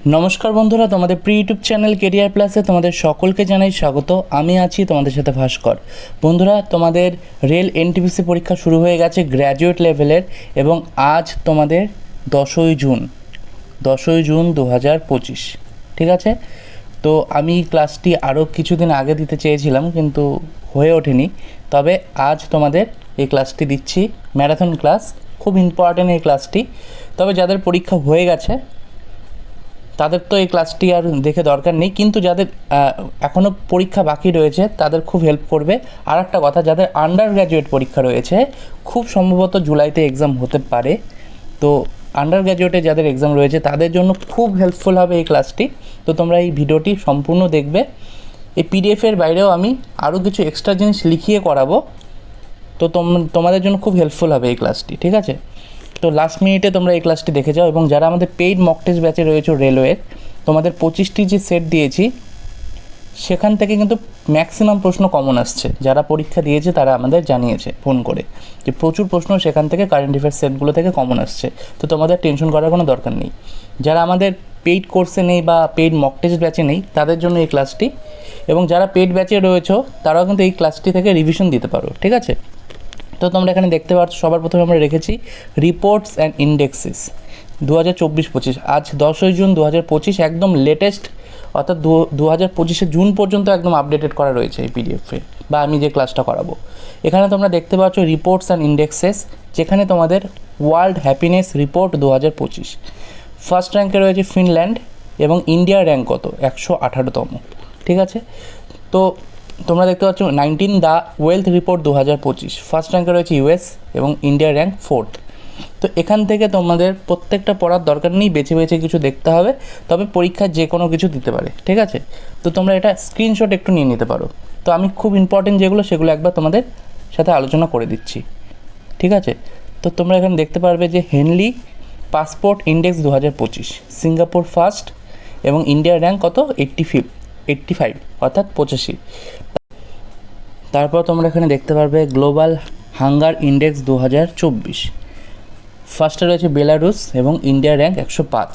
নমস্কার বন্ধুরা, তোমাদের প্রি ইউটিউব চ্যানেল কেরিয়ার প্লাসে তোমাদের সকলকে জানাই স্বাগত। আমি আছি তোমাদের সাথে ভাস্কর। বন্ধুরা, তোমাদের রেল এনটিপিসি পরীক্ষা শুরু হয়ে গেছে গ্র্যাজুয়েট লেভেলের, এবং আজ তোমাদের 10ই জুন 2025। ঠিক আছে, তো আমি ক্লাসটি আরও কিছুদিন আগে দিতে চেয়েছিলাম কিন্তু হয়ে ওঠেনি। তবে আজ তোমাদের এই ক্লাসটি দিচ্ছি, ম্যারাথন ক্লাস। খুব ইম্পর্ট্যান্ট এই ক্লাসটি। তবে যাদের পরীক্ষা হয়ে গেছে তাদের তো এই ক্লাসটি আর দেখে দরকার নেই, কিন্তু যাদের এখনও পরীক্ষা বাকি রয়েছে তাদের খুব হেল্প করবে। আর একটা কথা, যাদের আন্ডার গ্র্যাজুয়েট পরীক্ষা রয়েছে, খুব সম্ভবত জুলাইতে এক্সাম হতে পারে, তো আন্ডার গ্র্যাজুয়েটে যাদের এক্সাম রয়েছে তাদের জন্য খুব হেল্পফুল হবে এই ক্লাসটি। তো তোমরা এই ভিডিওটি সম্পূর্ণ দেখবে। এই পিডিএফের বাইরেও আমি আরও কিছু এক্সট্রা জিনিস লিখিয়ে করাবো, তো তোমাদের জন্য খুব হেল্পফুল হবে এই ক্লাসটি। ঠিক আছে, তো লাস্ট মিনিটে তোমরা এই ক্লাসটি দেখে যাও। এবং যারা আমাদের পেইড মক টেস্ট ব্যাচে রয়েছে রেলওয়ের, তোমাদের 25টি যে সেট দিয়েছি সেখান থেকে কিন্তু ম্যাক্সিমাম প্রশ্ন কমন আসছে। যারা পরীক্ষা দিয়েছে তারা আমাদের জানিয়েছে ফোন করে যে প্রচুর প্রশ্ন সেখান থেকে কারেন্ট অ্যাফেয়ার্স সেটগুলো থেকে কমন আসছে। তো তোমাদের টেনশন করার কোনো দরকার নেই। যারা আমাদের পেইড কোর্সে নেই বা পেইড মক টেস্ট ব্যাচে নেই তাদের জন্য এই ক্লাসটি, এবং যারা পেইড ব্যাচে রয়েছে তারাও কিন্তু এই ক্লাসটি থেকে রিভিশন দিতে পারো। ঠিক আছে, তো তোমরা এখানে দেখতে পাচ্ছ সবার প্রথমে আমরা রেখেছি রিপোর্টস অ্যান্ড ইন্ডেক্সেস 2024-25। আজ 10ই জুন 2025, একদম লেটেস্ট, অর্থাৎ 2025 জুন পর্যন্ত একদম আপডেটেড করা রয়েছে এই পিডিএফে, বা আমি যে ক্লাসটা করাবো। এখানে তোমরা দেখতে পাচ্ছ রিপোর্টস অ্যান্ড ইন্ডেক্সেস, যেখানে তোমাদের ওয়ার্ল্ড হ্যাপিনেস রিপোর্ট 2025 ফার্স্ট র্যাঙ্কে রয়েছে ফিনল্যান্ড, এবং ইন্ডিয়ার র্যাঙ্ক কত 118তম। ঠিক আছে, তো তোমরা দেখতে পাচ্ছ 19 দ্য ওয়েলথ রিপোর্ট 2025 ফার্স্ট র্যাঙ্কে রয়েছে ইউএস, এবং ইন্ডিয়ার র্যাঙ্ক 4th। তো এখান থেকে তোমাদের প্রত্যেকটা পড়ার দরকার নেই, বেছে বেছে কিছু দেখতে হবে, তবে পরীক্ষায় যে কোনো কিছু দিতে পারে। ঠিক আছে, তো তোমরা এটা স্ক্রিনশট একটু নিয়ে নিতে পারো। তো আমি খুব ইম্পর্টেন্ট যেগুলো সেগুলো একবার তোমাদের সাথে আলোচনা করে দিচ্ছি। ঠিক আছে, তো তোমরা এখানে দেখতে পারবে যে Henley passport index 2025 Singapore first, এবং ইন্ডিয়ার র্যাঙ্ক কত 85, অর্থাৎ 85। তারপর তোমরা এখানে দেখতে পারবে গ্লোবাল হাঙ্গার ইন্ডেক্স 2024 ফার্স্টে রয়েছে বেলারুস, এবং ইন্ডিয়ার র্যাঙ্ক 105।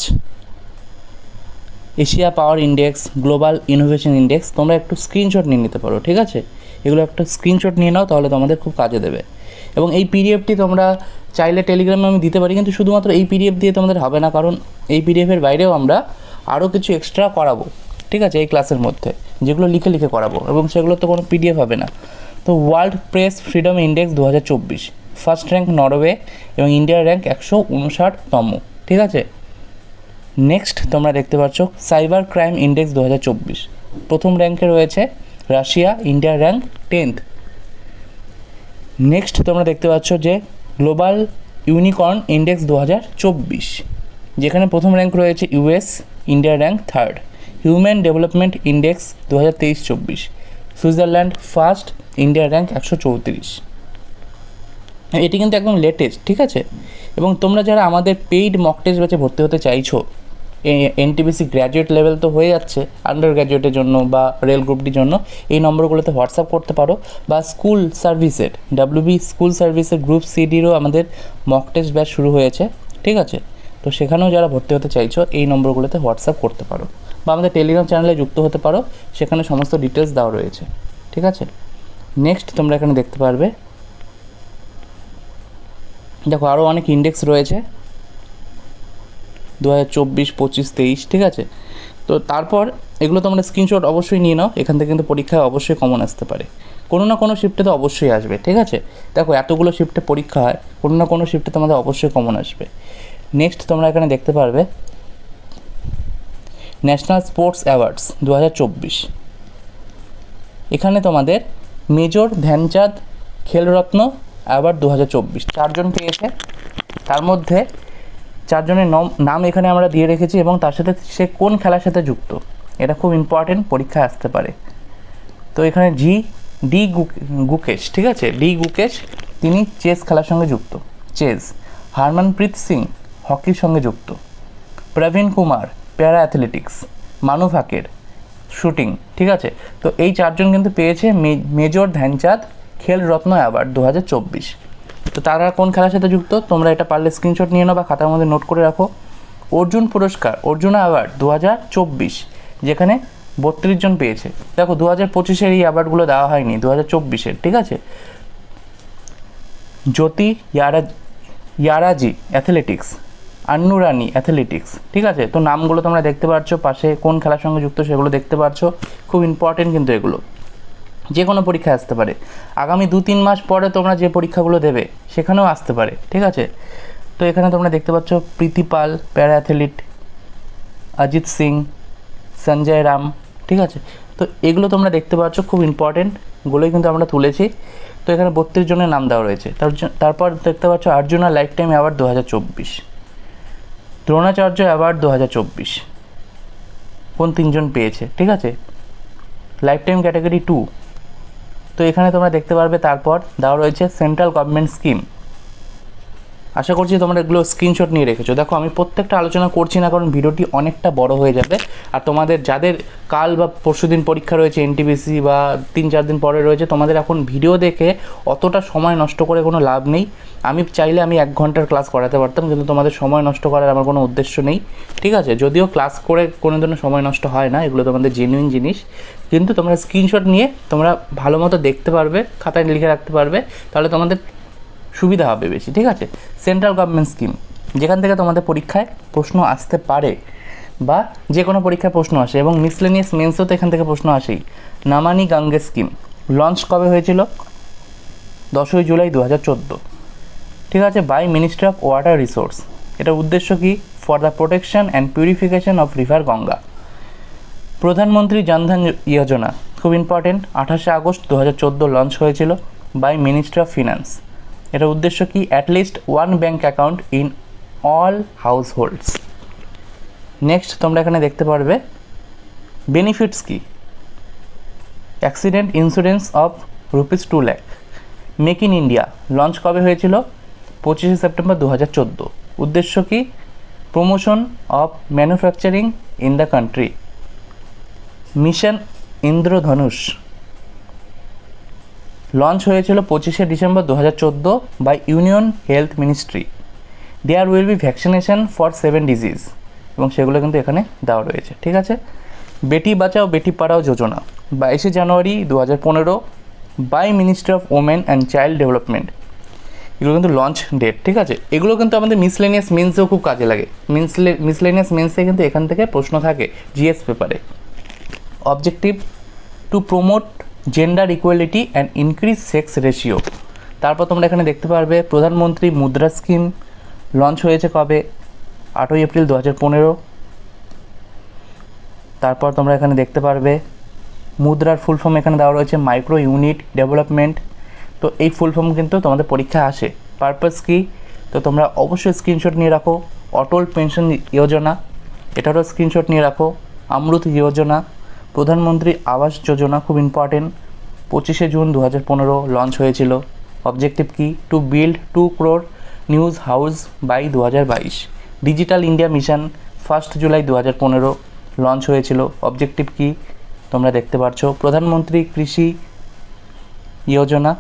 এশিয়া পাওয়ার ইন্ডেক্স, গ্লোবাল ইনোভেশন ইন্ডেক্স, তোমরা একটু স্ক্রিনশট নিয়ে নিতে পারো। ঠিক আছে, এগুলো একটা স্ক্রিনশট নিয়ে নাও, তাহলে তোমাদের খুব কাজে দেবে। এবং এই পিডিএফটি তোমরা চাইলে টেলিগ্রামে আমি দিতে পারি, কিন্তু শুধুমাত্র এই পিডিএফ দিয়ে তোমাদের হবে না, কারণ এই পিডিএফের বাইরেও আমরা আরও কিছু এক্সট্রা করাবো। ঠিক আছে, এই ক্লাসের মধ্যে যেগুলো লিখে লিখে করাবো, এবং সেগুলো তো কোনো পিডিএফ হবে না। তো world press freedom index 2024 first rank Norway, এবং ইন্ডিয়ার র্যাঙ্ক 159তম। ঠিক আছে, নেক্সট তোমরা দেখতে পাচ্ছ সাইবার ক্রাইম ইন্ডেক্স 2024 প্রথম র্যাঙ্কে রয়েছে রাশিয়া, ইন্ডিয়ার র্যাঙ্ক 10th। নেক্সট তোমরা দেখতে পাচ্ছ যে গ্লোবাল ইউনিকর্ন ইন্ডেক্স 2024, যেখানে প্রথম র্যাঙ্ক রয়েছে ইউএস, ইন্ডিয়ার rank 3rd। Human development index 2023-24 Switzerland first, ইন্ডিয়ার র্যাঙ্ক 134। এটি কিন্তু একদম লেটেস্ট। ঠিক আছে, এবং তোমরা যারা আমাদের পেইড মক টেস্ট ব্যাচে ভর্তি হতে চাইছো, এনটিপিসি গ্র্যাজুয়েট লেভেল তো হয়ে যাচ্ছে, আন্ডার গ্র্যাজুয়েটের জন্য বা রেল গ্রুপটির জন্য এই নম্বরগুলোতে হোয়াটসঅ্যাপ করতে পারো, বা স্কুল সার্ভিসের ডাব্লিউবি স্কুল সার্ভিসের গ্রুপ সিডিরও আমাদের মক টেস্ট ব্যাচ শুরু হয়েছে। ঠিক আছে, তো সেখানেও যারা ভর্তি হতে চাইছো এই নম্বরগুলোতে হোয়াটসঅ্যাপ করতে পারো, বা আমাদের টেলিগ্রাম চ্যানেলে যুক্ত হতে পারো, সেখানে সমস্ত ডিটেলস দেওয়া রয়েছে। ঠিক আছে, নেক্সট তোমরা এখানে দেখতে পারবে, দেখো আরও অনেক ইন্ডেক্স রয়েছে 2024, 25, 23। ঠিক আছে, তো তারপর এগুলো তোমরা স্ক্রিনশট অবশ্যই নিয়ে নাও, এখান থেকে কিন্তু পরীক্ষায় অবশ্যই কমন আসতে পারে, কোনো না কোনো শিফটে তো অবশ্যই আসবে। ঠিক আছে, দেখো এতগুলো শিফটে পরীক্ষা হয়, কোনো না কোনো শিফটে তোমাদের অবশ্যই কমন আসবে। নেক্সট তোমরা এখানে দেখতে পারবে ন্যাশনাল স্পোর্টস অ্যাওয়ার্ডস 2024, এখানে তোমাদের মেজর ধ্যানচাঁদ খেলরত্ন অ্যাওয়ার্ড 2024 4জন পেয়েছে। তার মধ্যে 4জনের নাম এখানে আমরা দিয়ে রেখেছি, এবং তার সাথে সে কোন খেলার সাথে যুক্ত, এটা খুব ইম্পর্টেন্ট, পরীক্ষায় আসতে পারে। তো এখানে ডি গুকেশ, ঠিক আছে, ডি গুকেশ, তিনি চেস খেলার সঙ্গে যুক্ত, চেস। হরমনপ্রীত সিং হকির সঙ্গে যুক্ত। প্রবীণ কুমার প্যারা অ্যাথলেটিক্স। মানু ভাকের শুটিং। ঠিক আছে, তো এই 4জন কিন্তু পেয়েছে মেজর ধ্যানচাঁদ খেলরত্ন অ্যাওয়ার্ড 2024। তো তারা কোন খেলার সাথে যুক্ত তোমরা এটা পারলে স্ক্রিনশট নিয়ে নাও বা খাতার মধ্যে নোট করে রাখো। অর্জুন পুরস্কার, অর্জুনা অ্যাওয়ার্ড 2024, যেখানে 32 জন পেয়েছে। দেখো 2025-এর এই অ্যাওয়ার্ডগুলো দেওয়া হয়নি, 2024-এর, ঠিক আছে। জ্যোতি ইয়ারাজি অ্যাথলেটিক্স, আন্নু রানী অ্যাথলেটিক্স, ঠিক আছে। তো নামগুলো তোমরা দেখতে পাচ্ছ, পাশে কোন খেলার সঙ্গে যুক্ত সেগুলো দেখতে পাচ্ছ। খুব ইম্পর্টেন্ট কিন্তু এগুলো, যে কোনো পরীক্ষায় আসতে পারে। আগামী 2-3 মাস পরে তোমরা যে পরীক্ষাগুলো দেবে সেখানেও আসতে পারে, ঠিক আছে। তো এখানে তোমরা দেখতে পাচ্ছ প্রীতি পাল প্যারা অ্যাথলিট, অজিত সিং, সঞ্জয় রাম, ঠিক আছে। তো এগুলো তোমরা দেখতে পাচ্ছ, খুব ইম্পর্টেন্টগুলোই কিন্তু আমরা তুলেছি। তো এখানে 32 জনের নাম দেওয়া রয়েছে। তারপর দেখতে পাচ্ছ Arjuna life time award 2024, Dronacharya award 2024, কোন 3 জন পেয়েছে, ঠিক আছে। Life time category 2। তো এখানে তোমরা দেখতে পারবে তারপর দেওয়া রয়েছে সেন্ট্রাল গভর্নমেন্ট স্কিম। আশা করছি তোমরা এগুলো স্ক্রিনশট নিয়ে রেখেছো। দেখো আমি প্রত্যেকটা আলোচনা করছি না, কারণ ভিডিওটি অনেকটা বড় হয়ে যাবে। আর তোমাদের যাদের কাল বা পরশুদিন পরীক্ষা রয়েছে এনটিপিসি, বা 3-4 দিন পরে রয়েছে, তোমাদের এখন ভিডিও দেখে অতটা সময় নষ্ট করে কোনো লাভ নেই। আমি চাইলে আমি 1 ঘন্টার ক্লাস করাতে পারতাম, কিন্তু তোমাদের সময় নষ্ট করার আমার কোনো উদ্দেশ্য নেই, ঠিক আছে। যদিও ক্লাস করে কোনো ধরনের সময় নষ্ট হয় না, এগুলো তোমাদের জেনুইন জিনিস। কিন্তু তোমরা স্ক্রিনশট নিয়ে তোমরা ভালো মতো দেখতে পারবে, খাতায় লিখে রাখতে পারবে, তাহলে তোমাদের সুবিধা হবে বেশি, ঠিক আছে। সেন্ট্রাল গভর্নমেন্ট স্কিম, যেখান থেকে তোমাদের পরীক্ষায় প্রশ্ন আসতে পারে, বা যে কোনো পরীক্ষায় প্রশ্ন আসে, এবং মিসলেনিয়াস মেন্সও তো এখান থেকে প্রশ্ন আসেই। নামানি গঙ্গে স্কিম লঞ্চ কবে হয়েছিল? 10ই জুলাই 2014, ঠিক আছে, by ministry of water resource. এটার উদ্দেশ্য কি? For the protection and purification of river Ganga. Pradhan Mantri Jan Dhan Yojana, খুব ইম্পর্টেন্ট, 28শে আগস্ট 2014 লঞ্চ হয়েছিল, বাই মিনিস্ট্রি অফ ফিনান্স। এটার উদ্দেশ্য কি? At least 1 bank account in all households. Next তোমরা এখানে দেখতে পারবে বেনিফিটস কি। Accident insurance of ₹2 lakh. Make in India launch কবে হয়েছিল? 25শে সেপ্টেম্বর 2014। উদ্দেশ্য কি? Promotion of manufacturing in the country. Mission Indradhanush launch হয়েছিল 25শে December 2014 by union health ministry. There will be vaccination for 7 disease, এবং সেগুলো কিন্তু এখানে দেওয়া রয়েছে, ঠিক আছে। বেটি বাঁচাও বেটি পড়াও যোজনা 22শে January 2015 by ministry of women and child development. এগুলো কিন্তু লঞ্চ ডেট, ঠিক আছে। এগুলো কিন্তু আমাদের মিসলেনিয়াস মেন্সেও খুব কাজে লাগে। মিসলেনিয়াস মেন্সে কিন্তু এখান থেকে প্রশ্ন থাকে জিএস পেপারে। Objective to promote gender equality and increase sex ratio. তারপর তোমরা এখানে দেখতে পারবে প্রধানমন্ত্রী মুদ্রা স্কিম লঞ্চ হয়েছে কবে? 8ই এপ্রিল 2015। তারপর তোমরা এখানে দেখতে পারবে মুদ্রার ফুল ফর্ম এখানে দেওয়া রয়েছে, মাইক্রো ইউনিট ডেভেলপমেন্ট। তো এই ফুল ফর্ম কিন্তু তোমাদের পরীক্ষায় আসে। পারপাস কি? তো তোমরা অবশ্যই স্ক্রিনশট নিয়ে রাখো। অটল পেনশন যোজনা, এটারও স্ক্রিনশট নিয়ে রাখো। অমৃত যোজনা, প্রধানমন্ত্রী আবাস যোজনা, খুব ইম্পর্টেন্ট, 25শে জুন 2015 লঞ্চ হয়েছিল। অবজেক্টিভ কি? To build 2 crore new houses by 2022। Digital India mission 1 July 2015 launch হয়েছিল। অবজেক্টিভ কি? তোমরা দেখতে পাচ্ছ, প্রধানমন্ত্রী কৃষি যোজনা।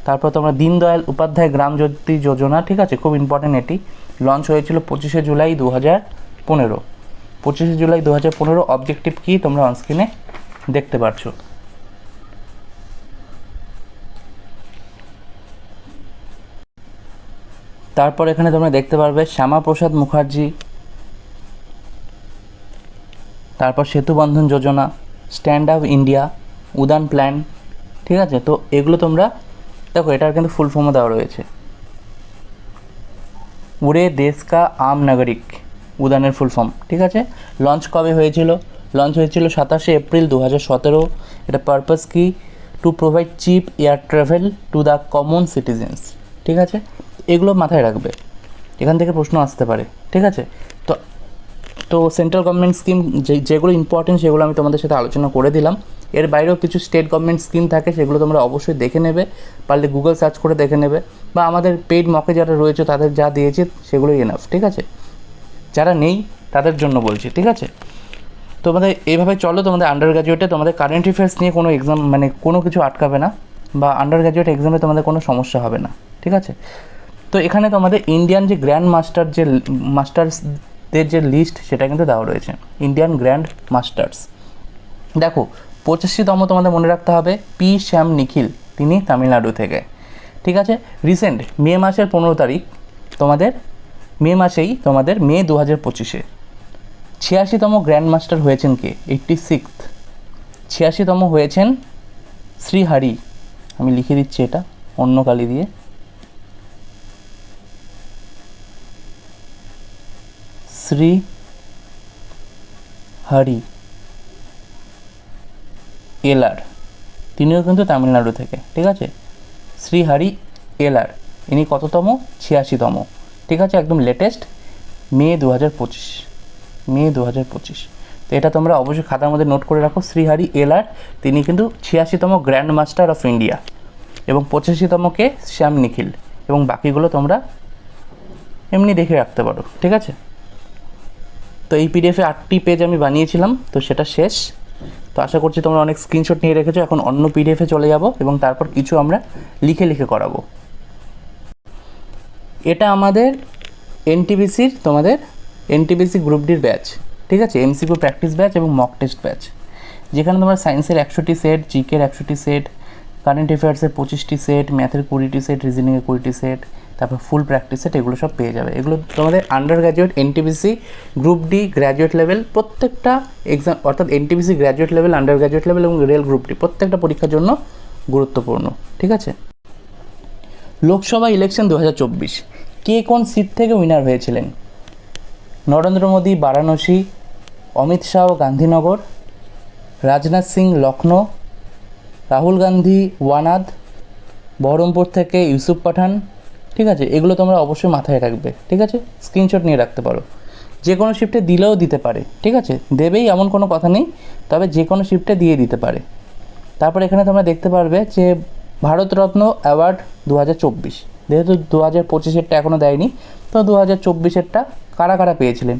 তারপর তোমরা দীনদয়াল উপাধ্যায় গ্রাম জ্যোতি যোজনা, ঠিক আছে, খুব ইম্পর্টেন্ট, এটি লঞ্চ হয়েছিল 25শে জুলাই 2015। 25শে জুলাই 2015। অবজেক্টিভ কি? তোমরা অনস্ক্রিনে দেখতে পাচ্ছ। তারপর এখানে তোমরা দেখতে পারবে শ্যামাপ্রসাদ মুখার্জি, তারপর সেতু বন্ধন যোজনা, স্ট্যান্ড আপ ইন্ডিয়া, উড়ান প্ল্যান, ঠিক আছে। তো এগুলো তোমরা দেখো, এটার কিন্তু ফুল ফর্মও দেওয়া রয়েছে। উড়ে দেশ কা আম নাগরিক, উড়ানের ফুল ফর্ম, ঠিক আছে। লঞ্চ কবে হয়েছিল? লঞ্চ হয়েছিল 27শে এপ্রিল 2017। এটা পারপাস কি? To provide cheap air travel to the common citizens, ঠিক আছে। এগুলো মাথায় রাখবে, এখান থেকে প্রশ্ন আসতে পারে, ঠিক আছে। তো তো সেন্ট্রাল গভর্নমেন্ট স্কিম যেগুলো ইম্পর্টেন্ট সেগুলো আমি তোমাদের সাথে আলোচনা করে দিলাম। এর বাইরেও কিছু স্টেট গভর্নমেন্ট স্কিম থাকে, সেগুলো তোমরা অবশ্যই দেখে নেবে, পারলে গুগল সার্চ করে দেখে নেবে, বা আমাদের পেইড মকে যারা রয়েছে তাদের যা দিয়েছে সেগুলোই এনাফ, ঠিক আছে। যারা নেই তাদের জন্য বলছি, ঠিক আছে। তোমাদের এইভাবে চলো, তোমাদের আন্ডার গ্র্যাজুয়েটে তোমাদের কারেন্ট অ্যাফেয়ার্স নিয়ে কোনো এক্সাম মানে কোনো কিছু আটকাবে না, বা আন্ডার গ্র্যাজুয়েট এক্সামে তোমাদের কোনো সমস্যা হবে না, ঠিক আছে। তো এখানে তোমাদের ইন্ডিয়ান যে গ্র্যান্ড মাস্টার যে মাস্টার্স দের যে লিস্ট সেটা কিন্তু দেওয়া রয়েছে, ইন্ডিয়ান গ্র্যান্ড মাস্টার্স। দেখো 85তম তোমাদের মনে রাখতে হবে পি শ্যাম নিখিল, তিনি তামিলনাড়ু থেকে। ঠিক আছে, রিসেন্ট মে মাসের 15 তারিখ তোমাদের মে 2025-এ 86তম গ্র্যান্ড মাস্টার হয়েছেন কে? 86th 86তম হয়েছেন শ্রীহরি। আমি লিখে দিচ্ছি এটা অন্য কালি দিয়ে, শ্রীহরি এলার, তিনিও কিন্তু তামিলনাড়ু থেকে। ঠিক আছে, শ্রীহরি এলার, ইনি কততম? 86তম। ঠিক আছে, একদম লেটেস্ট মে 2025। তো এটা তোমরা অবশ্যই খাতার মধ্যে নোট করে রাখো। শ্রীহরি এলার, তিনি কিন্তু 86তম গ্র্যান্ড মাস্টার অফ ইন্ডিয়া, এবং 85তমকে শ্যাম নিখিল, এবং বাকিগুলো তোমরা এমনি দেখে রাখতে পারো। ঠিক আছে, তো এই পিডিএফে 8টি পেজ আমি বানিয়েছিলাম, তো সেটা শেষ। তো আশা করছি তোমরা অনেক স্ক্রিনশট নিয়ে রেখেছো। এখন অন্য পিডিএফে চলে যাব এবং তারপর কিছু আমরা লিখে করাবো। এটা আমাদের এনটিপিসি গ্রুপ ডির ব্যাচ। ঠিক আছে, এমসিকিউ প্র্যাকটিস ব্যাচ এবং মক টেস্ট ব্যাচ, যেখানে তোমরা সায়েন্সের 100টি সেট, জিকের 100টি সেট, কারেন্ট অ্যাফেয়ার্সের 25টি সেট, ম্যাথের 20টি সেট, রিজনিংয়ের 20টি সেট, তারপর ফুল প্র্যাকটিস সেট, এগুলো সব পেয়ে যাবে। এগুলো তোমাদের under graduate, NTPC group D graduate level প্রত্যেকটা এক্সাম, অর্থাৎ NTPC graduate level, under graduate level এবং রেল গ্রুপ ডি প্রত্যেকটা পরীক্ষার জন্য গুরুত্বপূর্ণ। ঠিক আছে, লোকসভা ইলেকশন 2024 কে কোন সিট থেকে উইনার হয়েছিলেন? নরেন্দ্র মোদী বারাণসী, অমিত শাহ গান্ধীনগর, রাজনাথ সিং লখনৌ, রাহুল গান্ধী ওয়ানাদ, বহরমপুর থেকে ইউসুফ পাঠান। ঠিক আছে, এগুলো তোমরা অবশ্যই মাথায় রাখবে। ঠিক আছে, স্ক্রিনশট নিয়ে রাখতে পারো। যে কোনো শিফটে দিলেও দিতে পারে। ঠিক আছে, দেবেই এমন কোনো কথা নেই, তবে যে কোনো শিফটে দিয়ে দিতে পারে। তারপর এখানে তোমরা দেখতে পারবে যে ভারতরত্ন অ্যাওয়ার্ড 2024, যেহেতু 2025-এরটা এখনও দেয়নি, তো 2024-এরটা কারা কারা পেয়েছিলেন?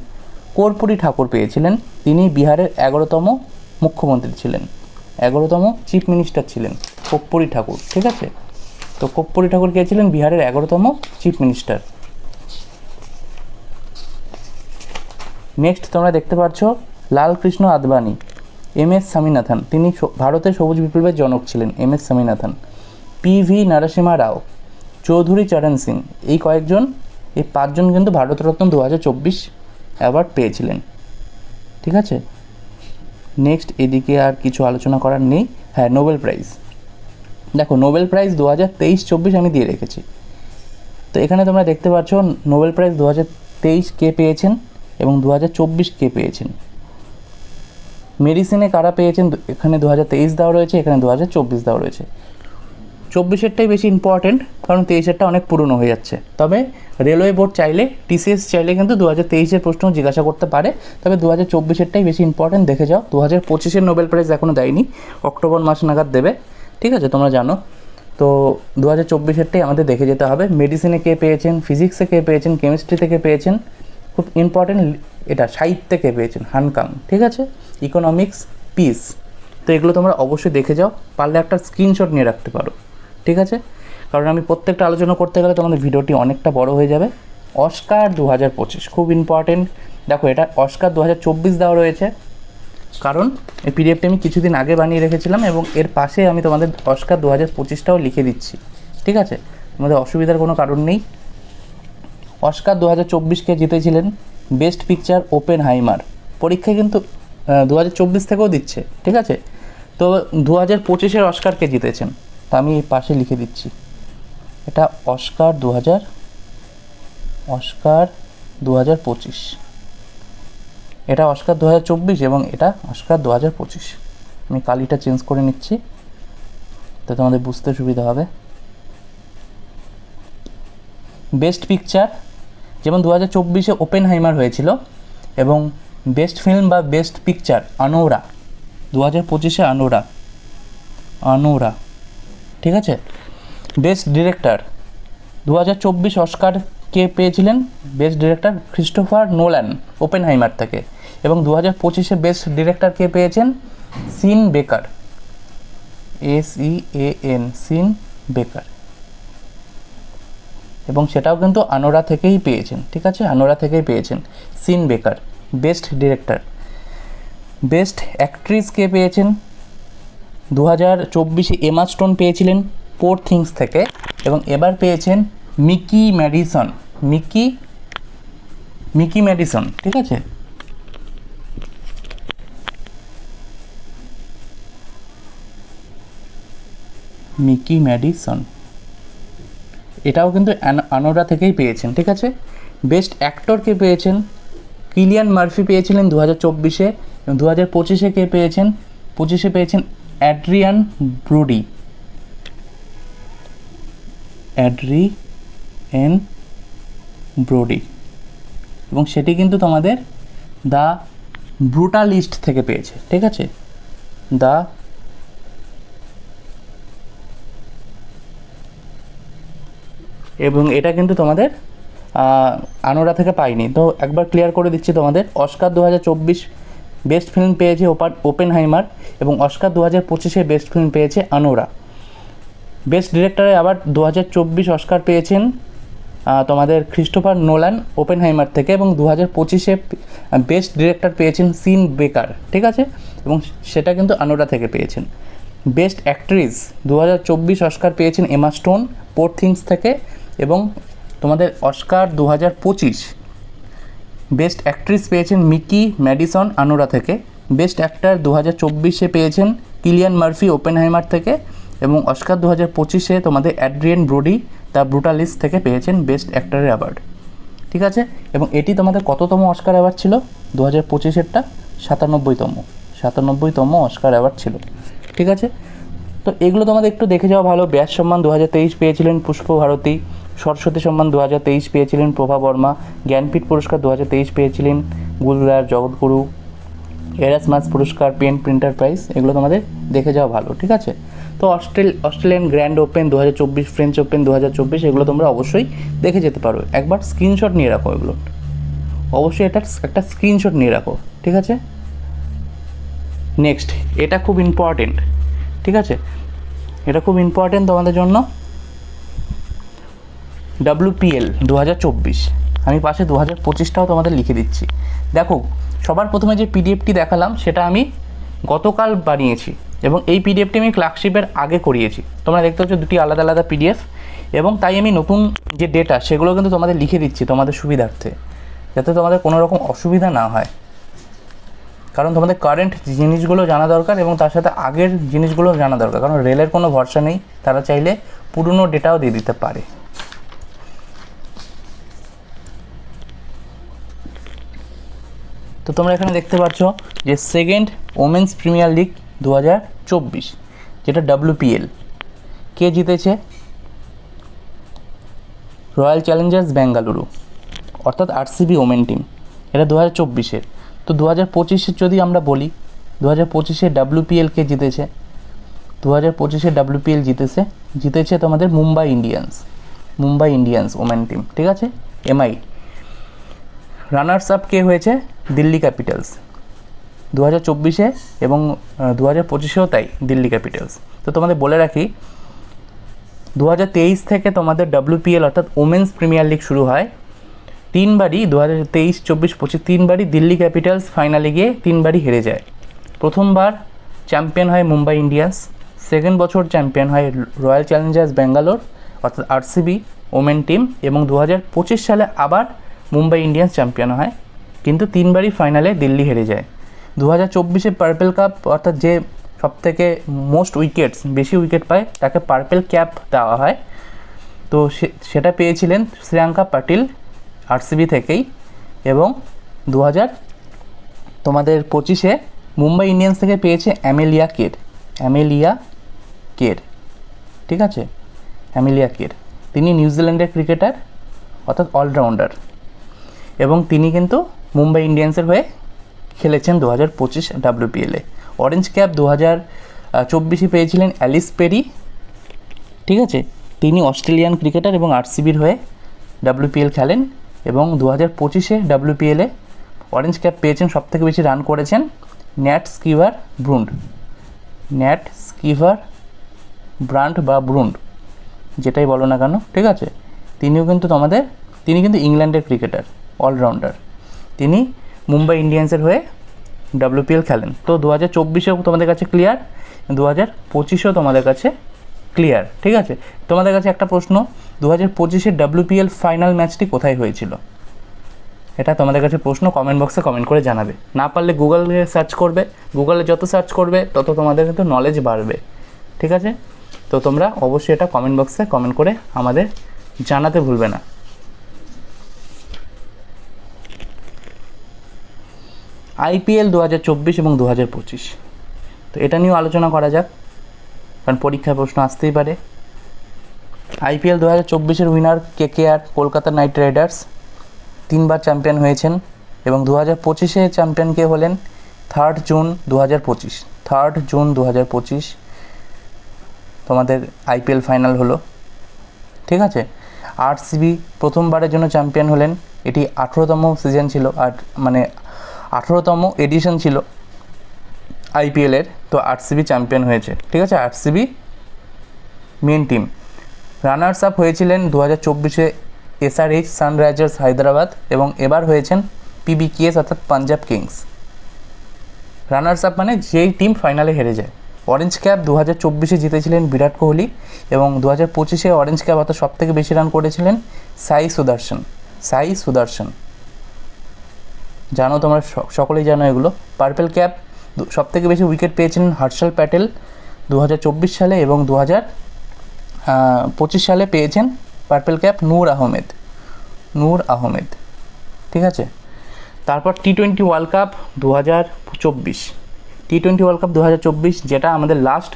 কর্পূরী ঠাকুর পেয়েছিলেন, তিনি বিহারের 11তম মুখ্যমন্ত্রী ছিলেন, 11তম চিফ মিনিস্টার ছিলেন কর্পূরী ঠাকুর। ঠিক আছে, তো কর্পূরী ঠাকুর কে ছিলেন? বিহারের 11তম চিফ মিনিস্টার। নেক্সট তোমরা দেখতে পাচ্ছ লালকৃষ্ণ আদবানি, এম.এস. স্বামীনাথন, তিনি ভারতের সবুজ বিপ্লবের জনক ছিলেন, এম.এস. স্বামীনাথন। পি.ভি. নরসিমহা রাও, চৌধুরী চরণ সিং, এই কয়েকজন, এই 5জন কিন্তু ভারতরত্ন 2024 অ্যাওয়ার্ড পেয়েছিলেন। ঠিক আছে, নেক্সট এদিকে আর কিছু আলোচনা করার নেই। হ্যাঁ, নোবেল প্রাইজ, দেখো নোবেল প্রাইজ 2023-24 আমি দিয়ে রেখেছি। তো এখানে তোমরা দেখতে পাচ্ছ নোবেল প্রাইজ 2023 কে পেয়েছেন এবং 2024 কে পেয়েছেন। মেডিসিনে কারা পেয়েছেন? এখানে 2023 দেওয়া রয়েছে, এখানে 2024 দেওয়া রয়েছে। 24-এরটাই বেশি ইম্পর্টেন্ট, কারণ 23-এরটা অনেক পুরনো হয়ে যাচ্ছে। তবে রেলওয়ে বোর্ড চাইলে, টিসিএস চাইলে কিন্তু 2023-এর প্রশ্ন জিজ্ঞাসা করতে পারে, তবে 2024-এরটাই বেশি ইম্পর্টেন্ট। দেখে যাও, 2025-এর নোবেল প্রাইজ এখনও দেয়নি, অক্টোবর মাস নাগাদ দেবে। ঠিক আছে, তোমরা জানো। তো 2024-এরটাই আমাদের দেখে যেতে হবে। মেডিসিনে কে পেয়েছেন, ফিজিক্সে কে পেয়েছেন, কেমিস্ট্রিতে কে পেয়েছেন, খুব ইম্পর্টেন্ট এটা, সাহিত্যে কে পেয়েছেন, হানকাং। ঠিক আছে, ইকোনমিক্স, পিস। তো এগুলো তোমরা অবশ্যই দেখে যাও, পারলে একটা স্ক্রিনশট নিয়ে রাখতে পারো। ঠিক আছে, কারণ আমি প্রত্যেকটা আলোচনা করতে গেলে তোমাদের ভিডিওটি অনেকটা বড় হয়ে যাবে। অস্কার 2025 খুব ইম্পর্টেন্ট। দেখো এটা অস্কার 2024 দেওয়া রয়েছে, কারণ এই পিডিএফটি আমি কিছুদিন আগে বানিয়ে রেখেছিলাম এবং এর পাশে আমি তোমাদের অস্কার 2025টাও লিখে দিচ্ছি। ঠিক আছে, তোমাদের অসুবিধার কোনো কারণ নেই। অস্কার 2024-কে জিতেছিলেন বেস্ট পিকচার ওপেনহাইমার। পরীক্ষায় কিন্তু 2024 থেকেও দিচ্ছে। ঠিক আছে, তো 2025-এর অস্কারকে জিতেছেন, তা আমি এই পাশে লিখে দিচ্ছি। এটা অস্কার 2025, এটা অস্কার 2024 এবং এটা অস্কার 2025। আমি কালিটা চেঞ্জ করে নিচ্ছি, তো তোমাদের বুঝতে সুবিধা হবে। বেস্ট পিকচার যেমন 2024-এ ওপেনহাইমার হয়েছিল, এবং বেস্ট ফিল্ম বা বেস্ট পিকচার আনোরা, 2025-এ আনোরা। ঠিক আছে, বেস্ট ডিরেক্টর 2024 অস্কার কে পেয়েছিলেন? Best director Christopher Nolan, Oppenheimer থেকে। এবং 2025-এ বেস্ট ডিরেক্টর কে পেয়েছেন? সিন বেকার, SEAN, সিন বেকার। এবং সেটাও কিন্তু আনোরা থেকেই পেয়েছেন, ঠিক আছে, আনোরা থেকেই পেয়েছেন। সিন বেকার। বেস্ট ডিরেক্টর, বেস্ট অ্যাক্ট্রেস কে পেয়েছেন? 2024 এমা স্টোন পেয়েছিলেন পোর থিংস থেকে, এবং এবার পেয়েছেন মিকি ম্যাডিসন। মিকি ম্যাডিসন, ঠিক আছে। মিকি ম্যাডিসন এটাও কিন্তু আনোরা থেকেই পেয়েছেন, ঠিক আছে। বেস্ট অ্যাক্টরকে পেয়েছেন কিলিয়ান মার্ফি পেয়েছিলেন 2024-এ, এবং 2025-এ কে পেয়েছেন? 25-এ পেয়েছেন অ্যাড্রিয়ান ব্রোডি, এবং সেটি কিন্তু তোমাদের দ্য ব্রুটালিস্ট থেকে পেয়েছে, ঠিক আছে। এবং এটা কিন্তু তোমাদের আনোরা থেকে পাইনি। তো একবার ক্লিয়ার করে দিচ্ছি তোমাদের। অস্কার 2024 বেস্ট ফিল্ম পেয়েছে ওপেনহাইমার, এবং অস্কার 2025-এ বেস্ট ফিল্ম পেয়েছে আনোরা। বেস্ট ডিরেক্টরে আবার 2024 অস্কার পেয়েছেন তোমাদের ক্রিস্টোফার নোলান ওপেনহাইমার থেকে, এবং 2025-এ বেস্ট ডিরেক্টর পেয়েছেন সিন বেকার, ঠিক আছে, এবং সেটা কিন্তু আনোরা থেকে পেয়েছেন। বেস্ট অ্যাক্ট্রেস 2024 অস্কার পেয়েছেন এমা স্টোন পোর থিংস থেকে, এবং তোমাদের অস্কার 2025 বেস্ট অ্যাক্ট্রেস পেয়েছেন মিকি ম্যাডিসন আনোরা থেকে। বেস্ট অ্যাক্টর 2024-এ পেয়েছেন কিলিয়ান মার্ফি ওপেনহাইমার থেকে, এবং অস্কার 2025-এ তোমাদের অ্যাড্রিয়ান ব্রোডি দ্য ব্রুটালিস্ট থেকে পেয়েছেন বেস্ট অ্যাক্টরের অ্যাওয়ার্ড, ঠিক আছে। এবং এটি তোমাদের কততম অস্কার অ্যাওয়ার্ড ছিল? 2025-এরটা 97তম অস্কার অ্যাওয়ার্ড ছিল, ঠিক আছে। তো এগুলো তোমাদের একটু দেখে যাওয়া ভালো। ব্যাস সম্মান 2023 পেয়েছিলেন পুষ্পভারতী, সরস্বতী সম্মান 2023 পেয়েছিলেন প্রভা বর্মা, জ্ঞানপীঠ পুরস্কার 2023 পেয়েছিলেন গুলজার, জগৎগুরু, এরাসমাস পুরস্কার, পেন প্রিন্টার প্রাইজ, এগুলো তোমাদের দেখে যাওয়া ভালো, ঠিক আছে। তো Australian grand open 2024, French open 2024, এগুলো তোমরা অবশ্যই দেখে যেতে পারো। একবার স্ক্রিনশট নিয়ে রাখো এগুলো, অবশ্যই এটা একটা স্ক্রিনশট নিয়ে রাখো, ঠিক আছে। নেক্সট, এটা খুব ইম্পর্টেন্ট, ঠিক আছে, এটা খুব ইম্পর্টেন্ট তোমাদের জন্য। WPL 2024, আমি পাশে 2025টাও তোমাদের লিখে দিচ্ছি। দেখো, সবার প্রথমে যে পিডিএফটি দেখালাম সেটা আমি গতকাল বানিয়েছি, এবং এই পিডিএফটি আমি ক্লার্কশিপের আগে করিয়েছি। তোমরা দেখতে পাচ্ছ দুটি আলাদা আলাদা পিডিএফ, এবং তাই আমি নতুন যে ডেটা সেগুলো কিন্তু তোমাদের লিখে দিচ্ছি তোমাদের সুবিধার্থে, যাতে তোমাদের কোনো রকম অসুবিধা না হয়। কারণ তোমাদের কারেন্ট জিনিসগুলো জানা দরকার, এবং তার সাথে আগের জিনিসগুলো জানা দরকার, কারণ রেলের কোনো ভরসা নেই, তারা চাইলে পুরনো ডেটাও দিয়ে দিতে পারে। তো তোমরা এখানে দেখতে পাচ্ছ যে সেকেন্ড ওমেন্স প্রিমিয়ার লিগ 2024, যেটা WPL, কে জিতেছে? রয়্যাল চ্যালেঞ্জার্স বেঙ্গালুরু, অর্থাৎ RCB ওমেন টিম। এটা 2024-এর। তো 2025-এর যদি আমরা বলি, 2025-এ WPL কে জিতেছে? 2025-এ WPL জিতেছে তোমাদের মুম্বাই ইন্ডিয়ান্স ওমেন টিম, ঠিক আছে, MI। রানার্স আপ কে হয়েছে? দিল্লি ক্যাপিটালস 2024-এ, এবং 2025-এও তাই, দিল্লি ক্যাপিটালস। তো তোমাদের বলে রাখি, 2023 থেকে তোমাদের WPL অর্থাৎ ওমেন্স প্রিমিয়ার লিগ শুরু হয়। তিনবারই 2023, 24, 25 তিনবারই দিল্লি ক্যাপিটালস ফাইনালে গিয়ে তিনবারই হেরে যায়। প্রথমবার চ্যাম্পিয়ন হয় মুম্বাই ইন্ডিয়ান্স, সেকেন্ড বছর চ্যাম্পিয়ন হয় রয়্যাল চ্যালেঞ্জার্স ব্যাঙ্গালোর অর্থাৎ RCB ওমেন টিম, এবং 2025 সালে আবার মুম্বাই ইন্ডিয়ান্স চ্যাম্পিয়ন হয়, কিন্তু তিনবারই ফাইনালে দিল্লি হেরে যায়। 2024-এ পার্পেল কাপ, অর্থাৎ যে সবথেকে বেশি উইকেট পায় তাকে পার্পেল ক্যাপ দেওয়া হয়। তো সেটা পেয়েছিলেন শ্রেয়াঙ্কা পাটিল RCB থেকেই, এবং 2025-এ মুম্বাই ইন্ডিয়ান্স থেকে পেয়েছে অ্যামেলিয়া কের, ঠিক আছে, অ্যামেলিয়া কের। তিনি নিউজিল্যান্ডের ক্রিকেটার, অর্থাৎ অলরাউন্ডার, এবং তিনি কিন্তু মুম্বাই ইন্ডিয়ান্সের হয়ে খেলেছেন 2025 WPL-এ। অরেঞ্জ ক্যাপ 2024-এ পেয়েছিলেন অ্যালিস পেরি, ঠিক আছে, তিনি অস্ট্রেলিয়ান ক্রিকেটার এবং RCBর হয়ে WPL খেলেন, এবং 2025-এ WPL-এ অরেঞ্জ ক্যাপ পেয়েছেন, সবথেকে বেশি রান করেছেন ন্যাট স্কিভার ব্রান্ড বা ব্রুন্ড, যেটাই বলো না কেন, ঠিক আছে, তিনি কিন্তু ইংল্যান্ডের ক্রিকেটার, অলরাউন্ডার। তিনি মুম্বাই ইন্ডিয়ান্সের হয়ে WPL খেলেন। তো 2024-এও তোমাদের কাছে ক্লিয়ার, 2025-এও তোমাদের কাছে ক্লিয়ার, ঠিক আছে। তোমাদের কাছে একটা প্রশ্ন, 2025-এর WPL ফাইনাল ম্যাচটি কোথায় হয়েছিল? এটা তোমাদের কাছে প্রশ্ন, কমেন্ট বক্সে কমেন্ট করে জানাবে। না পারলে গুগলে সার্চ করবে, গুগলে যত সার্চ করবে তত তোমাদের কিন্তু নলেজ বাড়বে, ঠিক আছে। তো তোমরা অবশ্যই এটা কমেন্ট বক্সে কমেন্ট করে আমাদের জানাতে ভুলবে না। IPL 2024 এবং 2025, তো এটা নিয়েও আলোচনা করা যাক, কারণ পরীক্ষায় প্রশ্ন আসতেই পারে। IPL 2024-এর winner KKR, Kolkata Knight Riders, 3 বার চ্যাম্পিয়ন হয়েছেন। এবং 2025-এ চ্যাম্পিয়ন কে হলেন? 3 জুন 2025 তোমাদের IPL ফাইনাল হলো, ঠিক আছে। RCB প্রথমবারের জন্য চ্যাম্পিয়ন হলেন। এটি 18তম সিজন ছিল, আর মানে 18তম এডিশন ছিল IPL-এর। তো RCB চ্যাম্পিয়ন হয়েছে, ঠিক আছে। RCB men team. Runners up হয়েছিলেন 2024-এ SRH সানরাইজার্স হায়দ্রাবাদ, এবং এবার হয়েছেন PBKS অর্থাৎ পাঞ্জাব কিংস। রানার্স আপ মানে যেই টিম ফাইনালে হেরে যায়। অরেঞ্জ ক্যাপ 2024-এ জিতেছিলেন বিরাট কোহলি, এবং 2025-এ অরেঞ্জ ক্যাপ অর্থাৎ সবথেকে বেশি রান করেছিলেন সাই সুদর্শন। জানো তোমরা, সকলেই জানো এগুলো। পার্পেল ক্যাপ সবথেকে বেশি উইকেট পেয়েছিলেন হর্ষল প্যাটেল 2024 সালে, এবং 2025 সালে পেয়েছেন পার্পেল ক্যাপ নূর আহমেদ, ঠিক আছে। তারপর T20 ওয়ার্ল্ড কাপ 2024, যেটা আমাদের লাস্ট